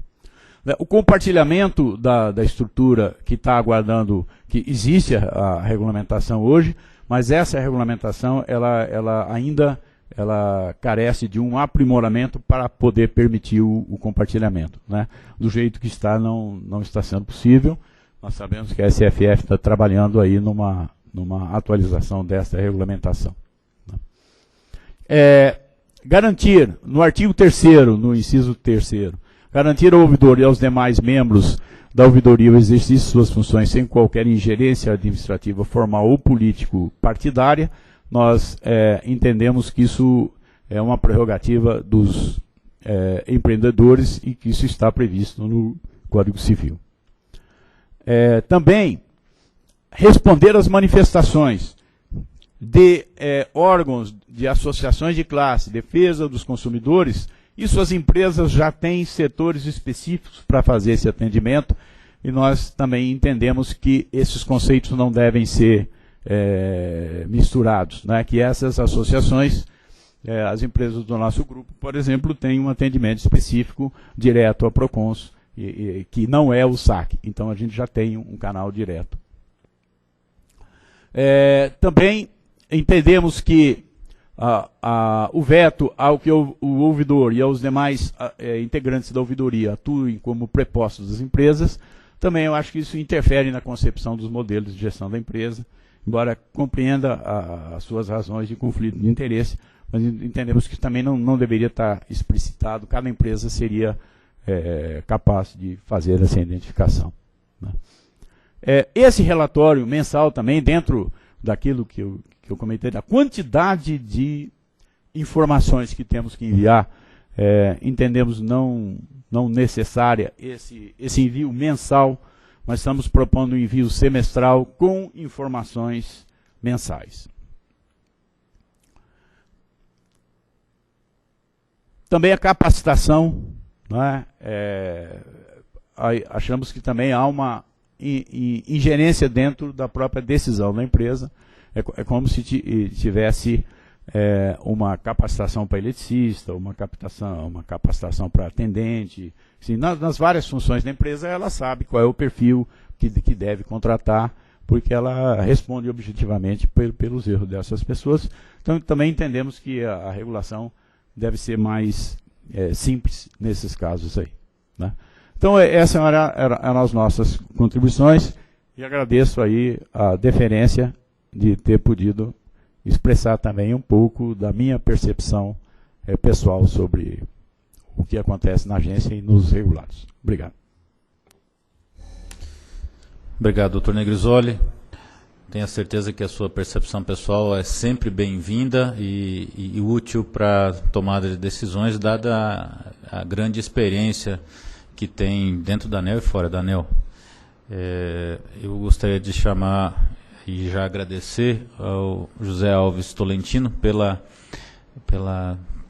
O compartilhamento da estrutura que está aguardando, que existe a regulamentação hoje, mas essa regulamentação ela ainda carece de um aprimoramento para poder permitir o compartilhamento, né? Do jeito que está, não está sendo possível. Nós sabemos que a SFF está trabalhando aí numa atualização dessa regulamentação, né? Garantir, no artigo 3º, no inciso 3º, garantir ao ouvidor e aos demais membros da ouvidoria o exercício de suas funções sem qualquer ingerência administrativa, formal ou político-partidária. Nós entendemos que isso é uma prerrogativa dos empreendedores e que isso está previsto no Código Civil. Também responder às manifestações de órgãos de associações de classe, defesa dos consumidores. Isso as empresas já têm setores específicos para fazer esse atendimento, e nós também entendemos que esses conceitos não devem ser misturados, né? Que essas associações, as empresas do nosso grupo, por exemplo, têm um atendimento específico direto à Procons, que não é o SAC. Então a gente já tem um canal direto. Também entendemos que o veto ao que o ouvidor e aos demais integrantes da ouvidoria atuem como prepostos das empresas, também eu acho que isso interfere na concepção dos modelos de gestão da empresa, embora compreenda as suas razões de conflito de interesse, mas entendemos que também não deveria estar explicitado, cada empresa seria capaz de fazer essa identificação, né? Esse relatório mensal também, dentro daquilo que eu comentei, da quantidade de informações que temos que enviar, entendemos não necessária esse envio mensal, mas estamos propondo um envio semestral com informações mensais. Também a capacitação, né? Achamos que também há uma ingerência dentro da própria decisão da empresa. É como se tivesse uma capacitação para eletricista, uma capacitação para atendente. Assim, nas várias funções da empresa, ela sabe qual é o perfil que deve contratar, porque ela responde objetivamente pelos erros dessas pessoas. Então, também entendemos que a regulação deve ser mais simples nesses casos aí, né? Então, essas eram as nossas contribuições, e agradeço aí a deferência de ter podido expressar também um pouco da minha percepção pessoal sobre o que acontece na agência e nos regulados. Obrigado.
Obrigado, doutor Negrisoli. Tenho a certeza que a sua percepção pessoal é sempre bem-vinda e útil para a tomada de decisões, dada a grande experiência que tem dentro da ANEEL e fora da ANEEL. Eu gostaria de chamar e já agradecer ao José Alves Tolentino pela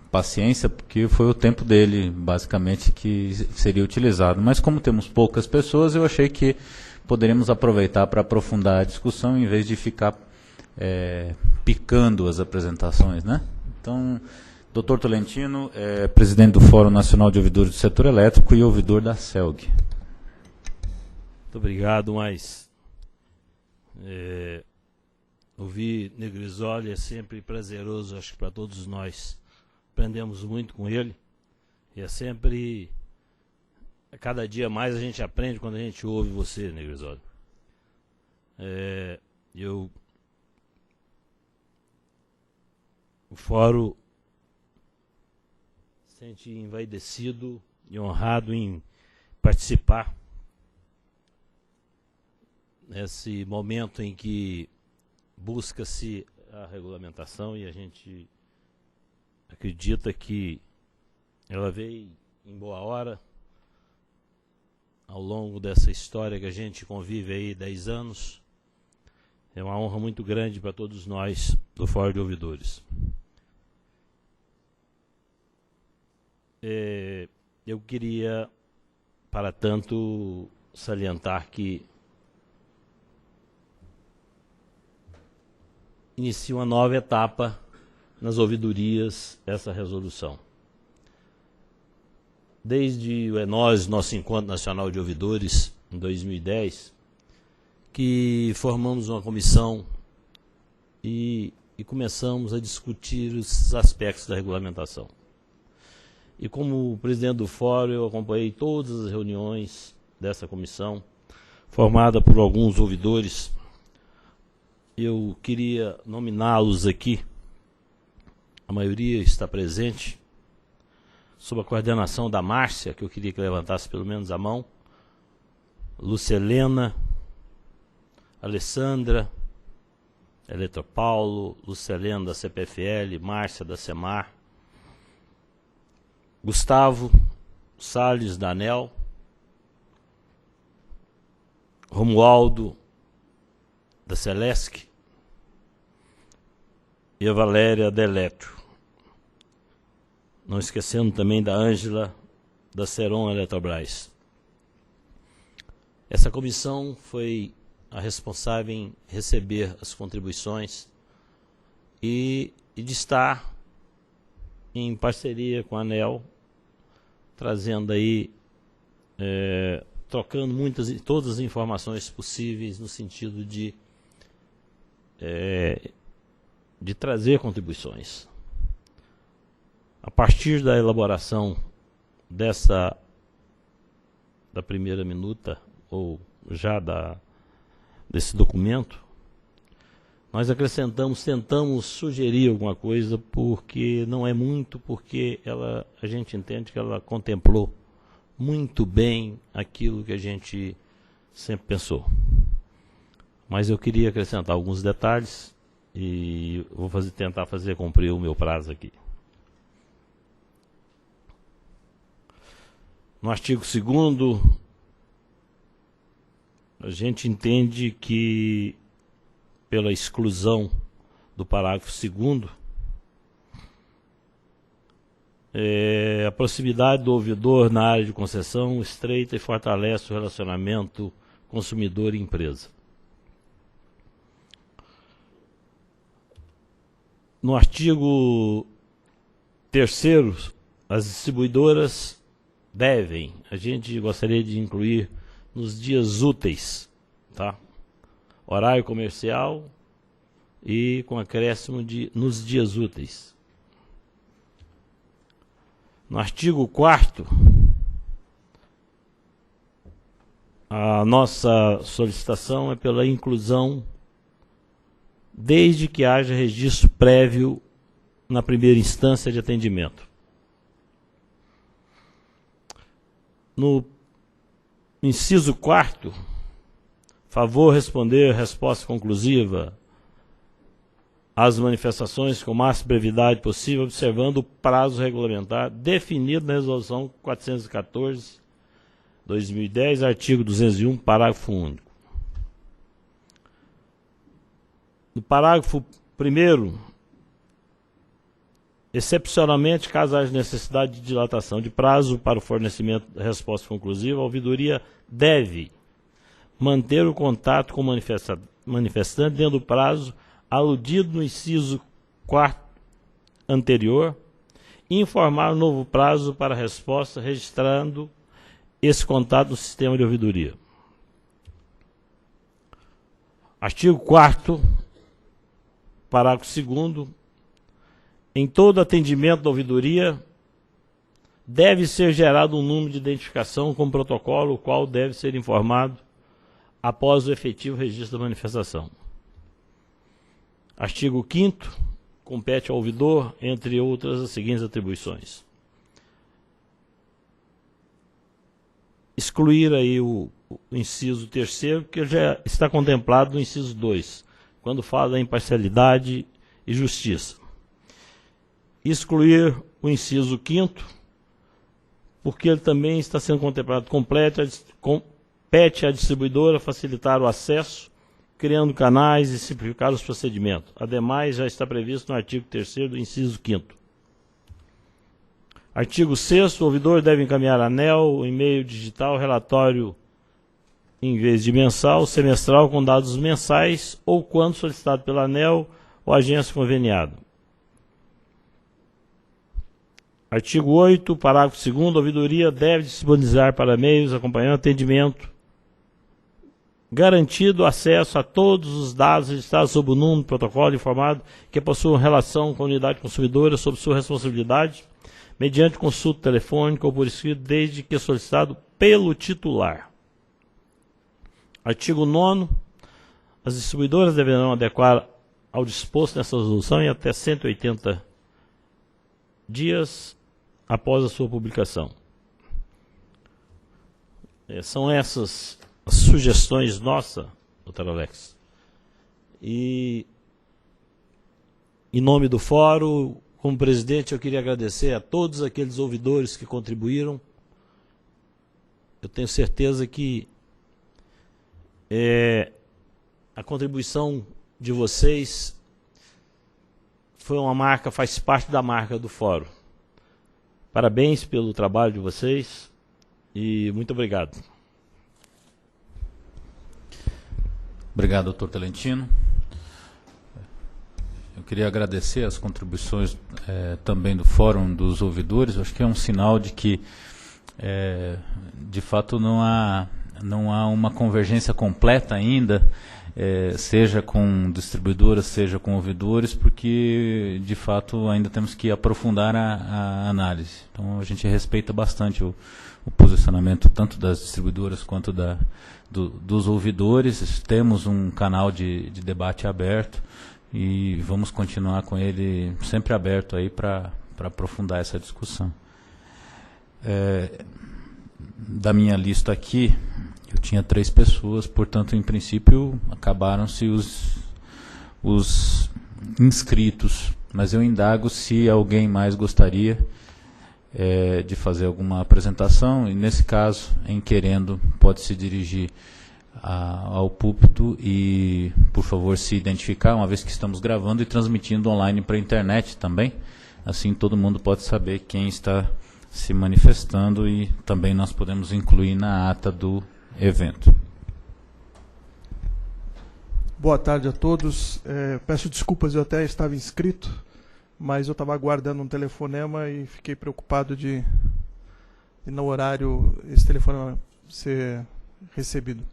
paciência, porque foi o tempo dele, basicamente, que seria utilizado. Mas como temos poucas pessoas, eu achei que poderíamos aproveitar para aprofundar a discussão, em vez de ficar picando as apresentações, né? Então, doutor Tolentino é presidente do Fórum Nacional de Ouvidores do Setor Elétrico e ouvidor da CELG.
Muito obrigado, mas ouvir Negrisoli é sempre prazeroso, acho que para todos nós. Aprendemos muito com ele, e é sempre, a cada dia mais a gente aprende quando a gente ouve você, Negrisoli. O Fórum se sente envaidecido e honrado em participar nesse momento em que busca-se a regulamentação, e a gente acredita que ela veio em boa hora, ao longo dessa história que a gente convive aí 10 anos. É uma honra muito grande para todos nós do Fórum de Ouvidores. Eu queria, para tanto, salientar que inicia uma nova etapa nas ouvidorias, essa resolução. Desde o ENOS, nosso Encontro Nacional de Ouvidores, em 2010, que formamos uma comissão e começamos a discutir os aspectos da regulamentação. E como presidente do fórum, eu acompanhei todas as reuniões dessa comissão, formada por alguns ouvidores. Eu queria nominá-los aqui, a maioria está presente, sob a coordenação da Márcia, que eu queria que levantasse pelo menos a mão, Lucelena, Alessandra, Eletropaulo, Lucelena da CPFL, Márcia da CEMAR, Gustavo Salles da ANEL, Romualdo da Celesc e a Valéria da Eletro. Não esquecendo também da Ângela da Ceron Eletrobras. Essa comissão foi a responsável em receber as contribuições e de estar em parceria com a ANEL, trazendo aí, trocando todas as informações possíveis no sentido de trazer contribuições. A partir da elaboração da primeira minuta, ou já desse documento, nós tentamos sugerir alguma coisa, porque não é muito, porque a gente entende que ela contemplou muito bem aquilo que a gente sempre pensou. Mas eu queria acrescentar alguns detalhes e vou tentar fazer cumprir o meu prazo aqui. No artigo 2º, a gente entende que, pela exclusão do parágrafo 2º, a proximidade do ouvidor na área de concessão estreita e fortalece o relacionamento consumidor e empresa. No artigo 3º, as distribuidoras devem, a gente gostaria de incluir nos dias úteis, tá? Horário comercial e com acréscimo nos dias úteis. No artigo 4º, a nossa solicitação é pela inclusão, desde que haja registro prévio na primeira instância de atendimento. No inciso 4º, favor responder resposta conclusiva às manifestações com a máxima brevidade possível, observando o prazo regulamentar definido na Resolução 414/2010, artigo 201, parágrafo único. No parágrafo 1º, excepcionalmente, caso haja necessidade de dilatação de prazo para o fornecimento da resposta conclusiva, a ouvidoria deve manter o contato com o manifestante dentro do prazo aludido no inciso 4º anterior e informar o novo prazo para a resposta, registrando esse contato no sistema de ouvidoria. Artigo 4º, parágrafo 2º, em todo atendimento da ouvidoria, deve ser gerado um número de identificação com protocolo, o qual deve ser informado após o efetivo registro da manifestação. Artigo 5º, compete ao ouvidor, entre outras, as seguintes atribuições. Excluir aí o inciso 3º, que já está contemplado no inciso 2, quando fala da imparcialidade e justiça. Excluir o inciso 5º, porque ele também está sendo contemplado. Compete à distribuidora facilitar o acesso, criando canais e simplificar os procedimentos. Ademais, já está previsto no artigo 3º do inciso 5º. Artigo 6º, o ouvidor deve encaminhar à ANEL, e-mail digital, relatório, em vez de mensal, semestral, com dados mensais, ou, quando solicitado pela ANEL, ou agência conveniada. Artigo 8, parágrafo 2º, a ouvidoria deve disponibilizar para meios acompanhando atendimento garantido acesso a todos os dados registrados sob o número, protocolo informado que possuam relação com a unidade consumidora sob sua responsabilidade, mediante consulta telefônica ou por escrito, desde que solicitado pelo titular. Artigo 9º, as distribuidoras deverão adequar ao disposto nessa resolução em até 180 dias após a sua publicação. São essas as sugestões nossas, doutor Alex. E, em nome do Fórum, como presidente, eu queria agradecer a todos aqueles ouvidores que contribuíram. Eu tenho certeza que a contribuição de vocês foi uma marca, faz parte da marca do Fórum. Parabéns pelo trabalho de vocês e muito obrigado.
Obrigado, doutor Talentino. Eu queria agradecer as contribuições também do Fórum dos Ouvidores. Eu acho que é um sinal de que, de fato, não há uma convergência completa ainda, seja com distribuidoras, seja com ouvidores, porque, de fato, ainda temos que aprofundar a análise. Então, a gente respeita bastante o posicionamento tanto das distribuidoras quanto dos ouvidores. Temos um canal de debate aberto e vamos continuar com ele sempre aberto aí para aprofundar essa discussão. Da minha lista aqui, eu tinha 3 pessoas, portanto, em princípio, acabaram-se os inscritos, mas eu indago se alguém mais gostaria de fazer alguma apresentação, e nesse caso, em querendo, pode se dirigir ao púlpito e, por favor, se identificar, uma vez que estamos gravando e transmitindo online para a internet também, assim todo mundo pode saber quem está se manifestando e também nós podemos incluir na ata do evento.
Boa tarde a todos. Peço desculpas, eu até estava inscrito, mas eu estava aguardando um telefonema e fiquei preocupado de no horário esse telefonema ser recebido.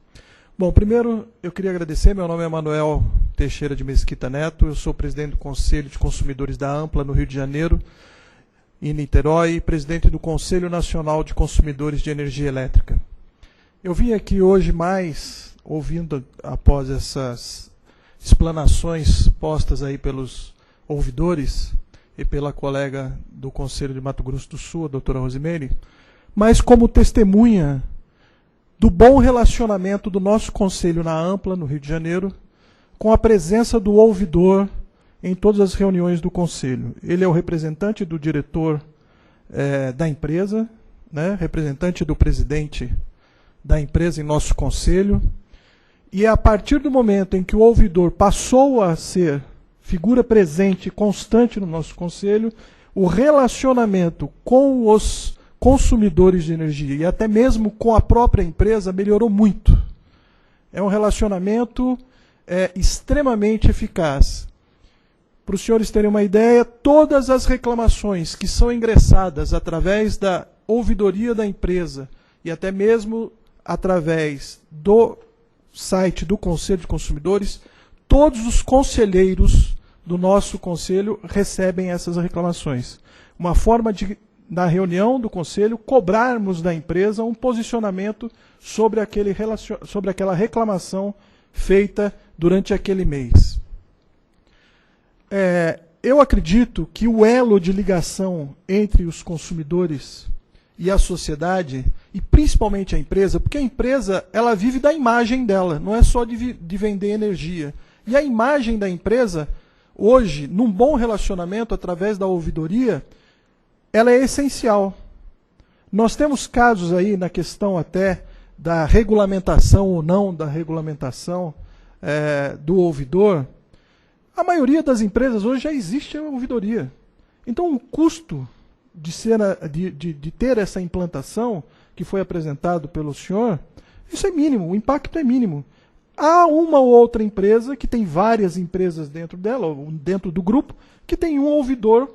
Bom, primeiro eu queria agradecer. Meu nome é Manuel Teixeira de Mesquita Neto, eu sou presidente do Conselho de Consumidores da Ampla no Rio de Janeiro, em Niterói, e presidente do Conselho Nacional de Consumidores de Energia Elétrica. Eu vim aqui hoje mais ouvindo, após essas explanações postas aí pelos ouvidores e pela colega do Conselho de Mato Grosso do Sul, a doutora Rosimeire, mas como testemunha do bom relacionamento do nosso Conselho na Ampla, no Rio de Janeiro, com a presença do ouvidor em todas as reuniões do Conselho. Ele é o representante do diretor da empresa, né, representante do presidente da empresa em nosso Conselho, e é a partir do momento em que o ouvidor passou a ser figura presente e constante no nosso Conselho, o relacionamento com os consumidores de energia e até mesmo com a própria empresa melhorou muito. É um relacionamento extremamente eficaz. Para os senhores terem uma ideia, todas as reclamações que são ingressadas através da ouvidoria da empresa e até mesmo através do site do Conselho de Consumidores, todos os conselheiros do nosso Conselho recebem essas reclamações. Uma forma de, na reunião do Conselho, cobrarmos da empresa um posicionamento sobre aquela reclamação feita durante aquele mês. Eu acredito que o elo de ligação entre os consumidores e a sociedade, e principalmente a empresa, porque a empresa ela vive da imagem dela, não é só de vender energia. E a imagem da empresa, hoje, num bom relacionamento, através da ouvidoria, ela é essencial. Nós temos casos aí na questão até da regulamentação ou não da regulamentação do ouvidor. A maioria das empresas hoje já existe a ouvidoria. Então o custo de ter essa implantação, que foi apresentado pelo senhor, isso é mínimo, o impacto é mínimo. Há uma ou outra empresa, que tem várias empresas dentro dela, ou dentro do grupo, que tem um ouvidor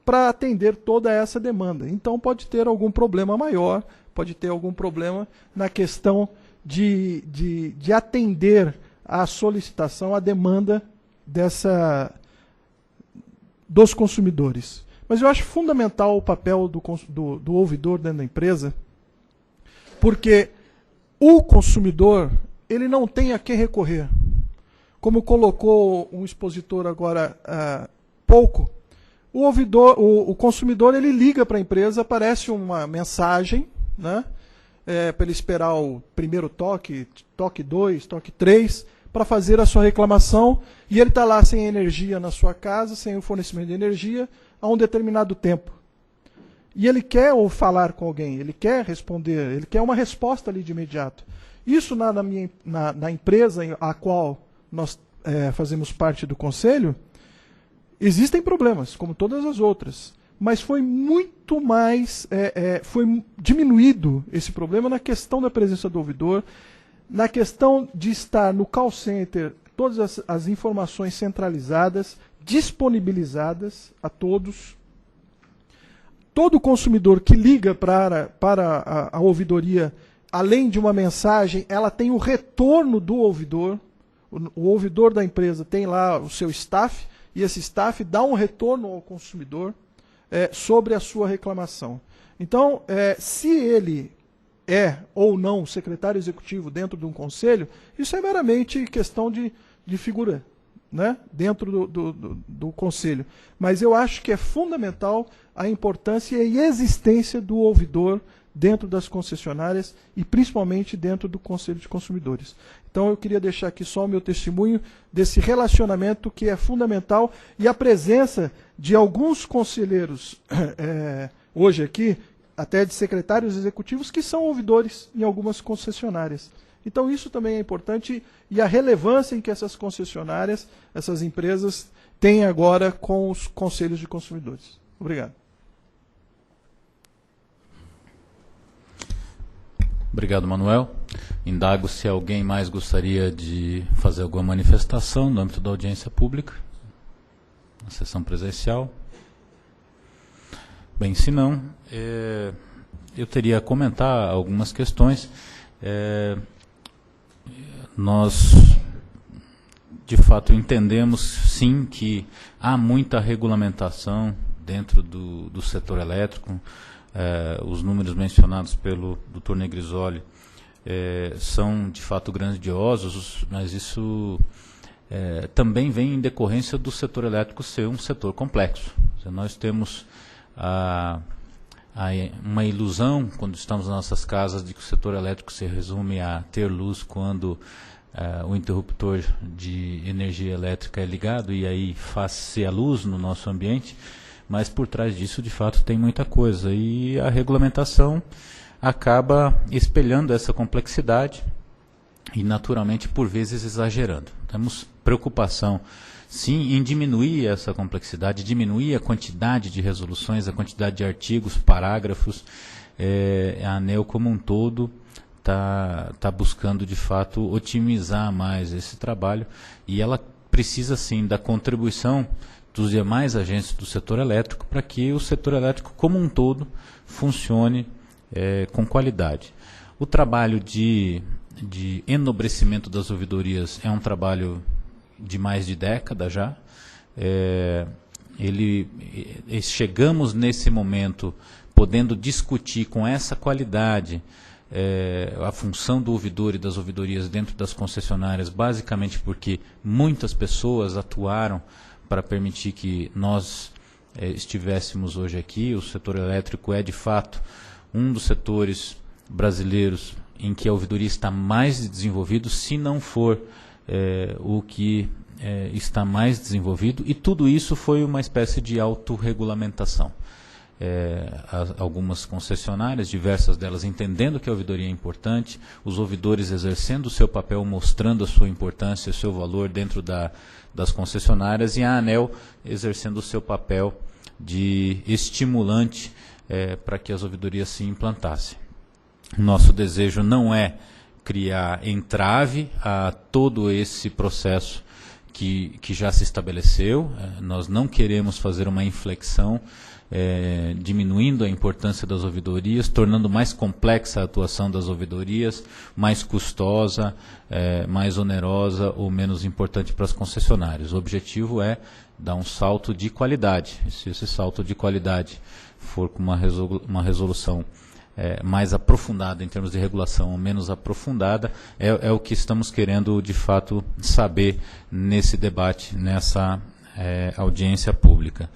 para atender toda essa demanda. Então pode ter algum problema maior, pode ter algum problema na questão de atender à solicitação, à demanda dos consumidores. Mas eu acho fundamental o papel do ouvidor dentro da empresa, porque o consumidor ele não tem a quem recorrer. Como colocou um expositor agora há pouco, o consumidor ele liga para a empresa, aparece uma mensagem, né, para ele esperar o primeiro toque 2, toque 3, para fazer a sua reclamação, e ele está lá sem energia na sua casa, sem o fornecimento de energia, a um determinado tempo. E ele quer ou falar com alguém, ele quer responder, ele quer uma resposta ali de imediato. Isso na empresa a qual nós fazemos parte do conselho, existem problemas, como todas as outras, mas foi muito mais, foi diminuído esse problema na questão da presença do ouvidor, na questão de estar no call center, todas as informações centralizadas, disponibilizadas a todos. Todo consumidor que liga para a ouvidoria, além de uma mensagem, ela tem o retorno do ouvidor. O ouvidor da empresa tem lá o seu staff, e esse staff dá um retorno ao consumidor sobre a sua reclamação. Então, se ele é ou não secretário executivo dentro de um conselho, isso é meramente questão de figura, né, dentro do conselho. Mas eu acho que é fundamental a importância e a existência do ouvidor dentro das concessionárias e principalmente dentro do Conselho de Consumidores. Então eu queria deixar aqui só o meu testemunho desse relacionamento que é fundamental, e a presença de alguns conselheiros hoje aqui, até de secretários executivos, que são ouvidores em algumas concessionárias. Então isso também é importante, e a relevância em que essas concessionárias, essas empresas, têm agora com os conselhos de consumidores. Obrigado.
Obrigado, Manuel. Indago se alguém mais gostaria de fazer alguma manifestação no âmbito da audiência pública, na sessão presencial. Bem, se não, eu teria a comentar algumas questões. Nós, de fato, entendemos, sim, que há muita regulamentação dentro do setor elétrico. Os números mencionados pelo Dr. Negrisoli são, de fato, grandiosos, mas isso também vem em decorrência do setor elétrico ser um setor complexo. Nós temos uma ilusão, quando estamos nas nossas casas, de que o setor elétrico se resume a ter luz quando o interruptor de energia elétrica é ligado, e aí faz-se a luz no nosso ambiente. Mas por trás disso, de fato, tem muita coisa. E a regulamentação acaba espelhando essa complexidade e, naturalmente, por vezes exagerando. Temos preocupação, sim, em diminuir essa complexidade, diminuir a quantidade de resoluções, a quantidade de artigos, parágrafos. A ANEEL, como um todo, está buscando, de fato, otimizar mais esse trabalho. E ela precisa, sim, da contribuição dos demais agentes do setor elétrico, para que o setor elétrico como um todo funcione com qualidade. O trabalho de enobrecimento das ouvidorias é um trabalho de mais de década já. Chegamos nesse momento podendo discutir com essa qualidade a função do ouvidor e das ouvidorias dentro das concessionárias, basicamente porque muitas pessoas atuaram para permitir que nós estivéssemos hoje aqui. O setor elétrico é, de fato, um dos setores brasileiros em que a ouvidoria está mais desenvolvido, se não for o que está mais desenvolvido, e tudo isso foi uma espécie de autorregulamentação. Algumas concessionárias, diversas delas entendendo que a ouvidoria é importante, os ouvidores exercendo o seu papel, mostrando a sua importância, o seu valor dentro das concessionárias, e a ANEEL exercendo o seu papel de estimulante para que as ouvidorias se implantassem. Nosso desejo não é criar entrave a todo esse processo que já se estabeleceu. Nós não queremos fazer uma inflexão, diminuindo a importância das ouvidorias, tornando mais complexa a atuação das ouvidorias, mais custosa, mais onerosa ou menos importante para as concessionárias. O objetivo é dar um salto de qualidade. Se esse salto de qualidade for com uma resolução mais aprofundada em termos de regulação ou menos aprofundada, é o que estamos querendo de fato saber nesse debate, nessa audiência pública.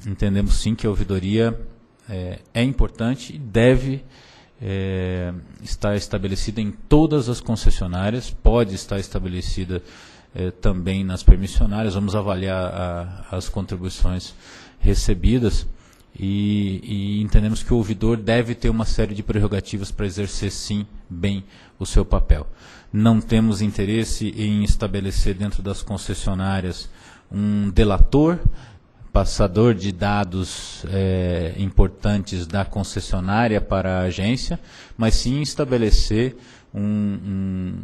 Entendemos sim que a ouvidoria é importante e deve estar estabelecida em todas as concessionárias, pode estar estabelecida também nas permissionárias. Vamos avaliar as contribuições recebidas e entendemos que o ouvidor deve ter uma série de prerrogativas para exercer sim bem o seu papel. Não temos interesse em estabelecer dentro das concessionárias um delator, passador de dados importantes da concessionária para a agência, mas sim estabelecer um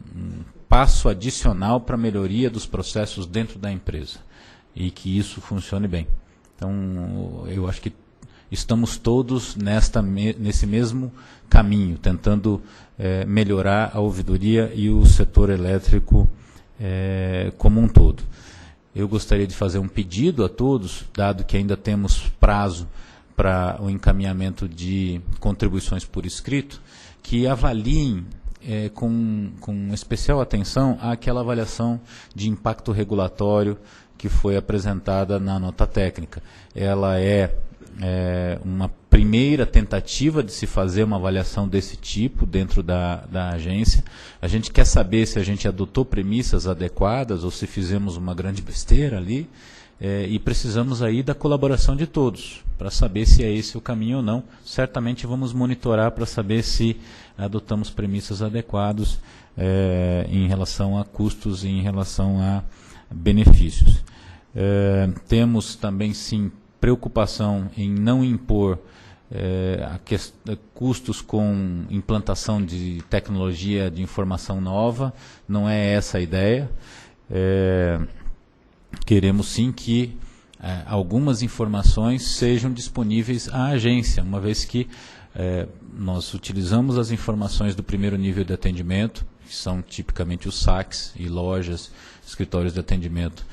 passo adicional para a melhoria dos processos dentro da empresa e que isso funcione bem. Então, eu acho que estamos todos nesse mesmo caminho, tentando melhorar a ouvidoria e o setor elétrico como um todo. Eu gostaria de fazer um pedido a todos, dado que ainda temos prazo para o encaminhamento de contribuições por escrito, que avaliem com especial atenção àquela avaliação de impacto regulatório que foi apresentada na nota técnica. Ela é uma primeira tentativa de se fazer uma avaliação desse tipo dentro da agência. A gente quer saber se a gente adotou premissas adequadas ou se fizemos uma grande besteira ali, e precisamos aí da colaboração de todos para saber se é esse o caminho ou não. Certamente vamos monitorar para saber se adotamos premissas adequadas em relação a custos e em relação a benefícios. Temos também sim preocupação em não impor custos com implantação de tecnologia de informação nova. Não é essa a ideia. Queremos sim que algumas informações sejam disponíveis à agência, uma vez que nós utilizamos as informações do primeiro nível de atendimento, que são tipicamente os saques e lojas, escritórios de atendimento,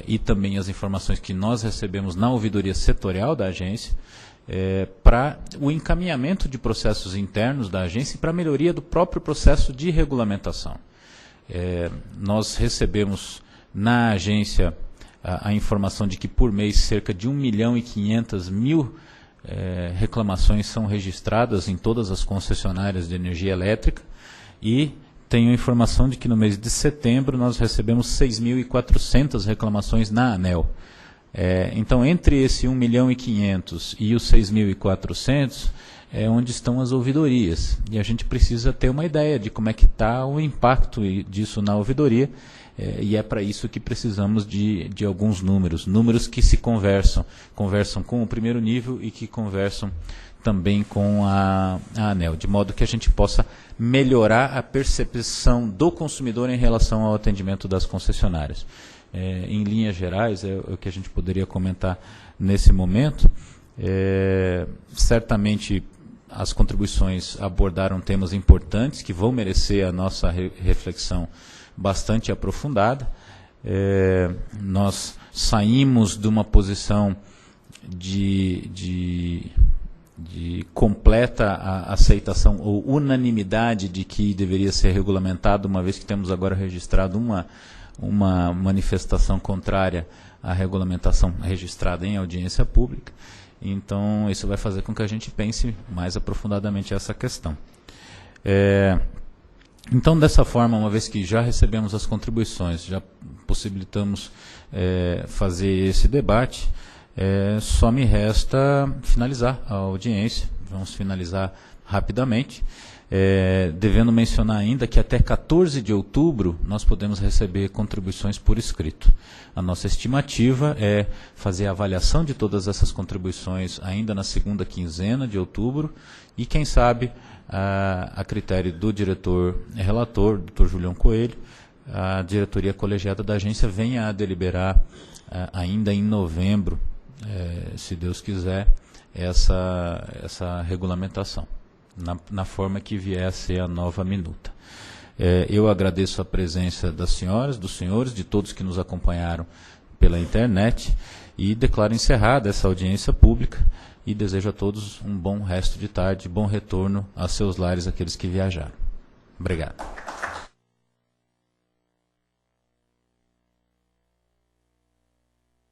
e também as informações que nós recebemos na ouvidoria setorial da agência, para o encaminhamento de processos internos da agência e para a melhoria do próprio processo de regulamentação. Nós recebemos na agência a informação de que por mês cerca de 1.500.000 reclamações são registradas em todas as concessionárias de energia elétrica, e tenho a informação de que no mês de setembro nós recebemos 6.400 reclamações na ANEEL. Então, entre esse 1.500.000 e os 6.400 é onde estão as ouvidorias. E a gente precisa ter uma ideia de como é que está o impacto disso na ouvidoria, e é para isso que precisamos de alguns números que se conversam com o primeiro nível e que conversam também com a ANEEL, de modo que a gente possa melhorar a percepção do consumidor em relação ao atendimento das concessionárias. Em linhas gerais, é o que a gente poderia comentar nesse momento. Certamente as contribuições abordaram temas importantes que vão merecer a nossa reflexão bastante aprofundada. Nós saímos de uma posição de completa aceitação ou unanimidade de que deveria ser regulamentado, uma vez que temos agora registrado uma manifestação contrária à regulamentação registrada em audiência pública. Então, isso vai fazer com que a gente pense mais aprofundadamente essa questão. Então, dessa forma, uma vez que já recebemos as contribuições, já possibilitamos fazer esse debate, só me resta finalizar a audiência. Vamos finalizar rapidamente. Devendo mencionar ainda que até 14 de outubro nós podemos receber contribuições por escrito. A nossa estimativa é fazer a avaliação de todas essas contribuições ainda na segunda quinzena de outubro e, quem sabe, a critério do diretor relator, Dr. Julião Coelho, a diretoria colegiada da agência venha a deliberar ainda em novembro, se Deus quiser, essa regulamentação, na forma que vier a ser a nova minuta. Eu agradeço a presença das senhoras, dos senhores, de todos que nos acompanharam pela internet e declaro encerrada essa audiência pública e desejo a todos um bom resto de tarde, bom retorno a seus lares, aqueles que viajaram. Obrigado.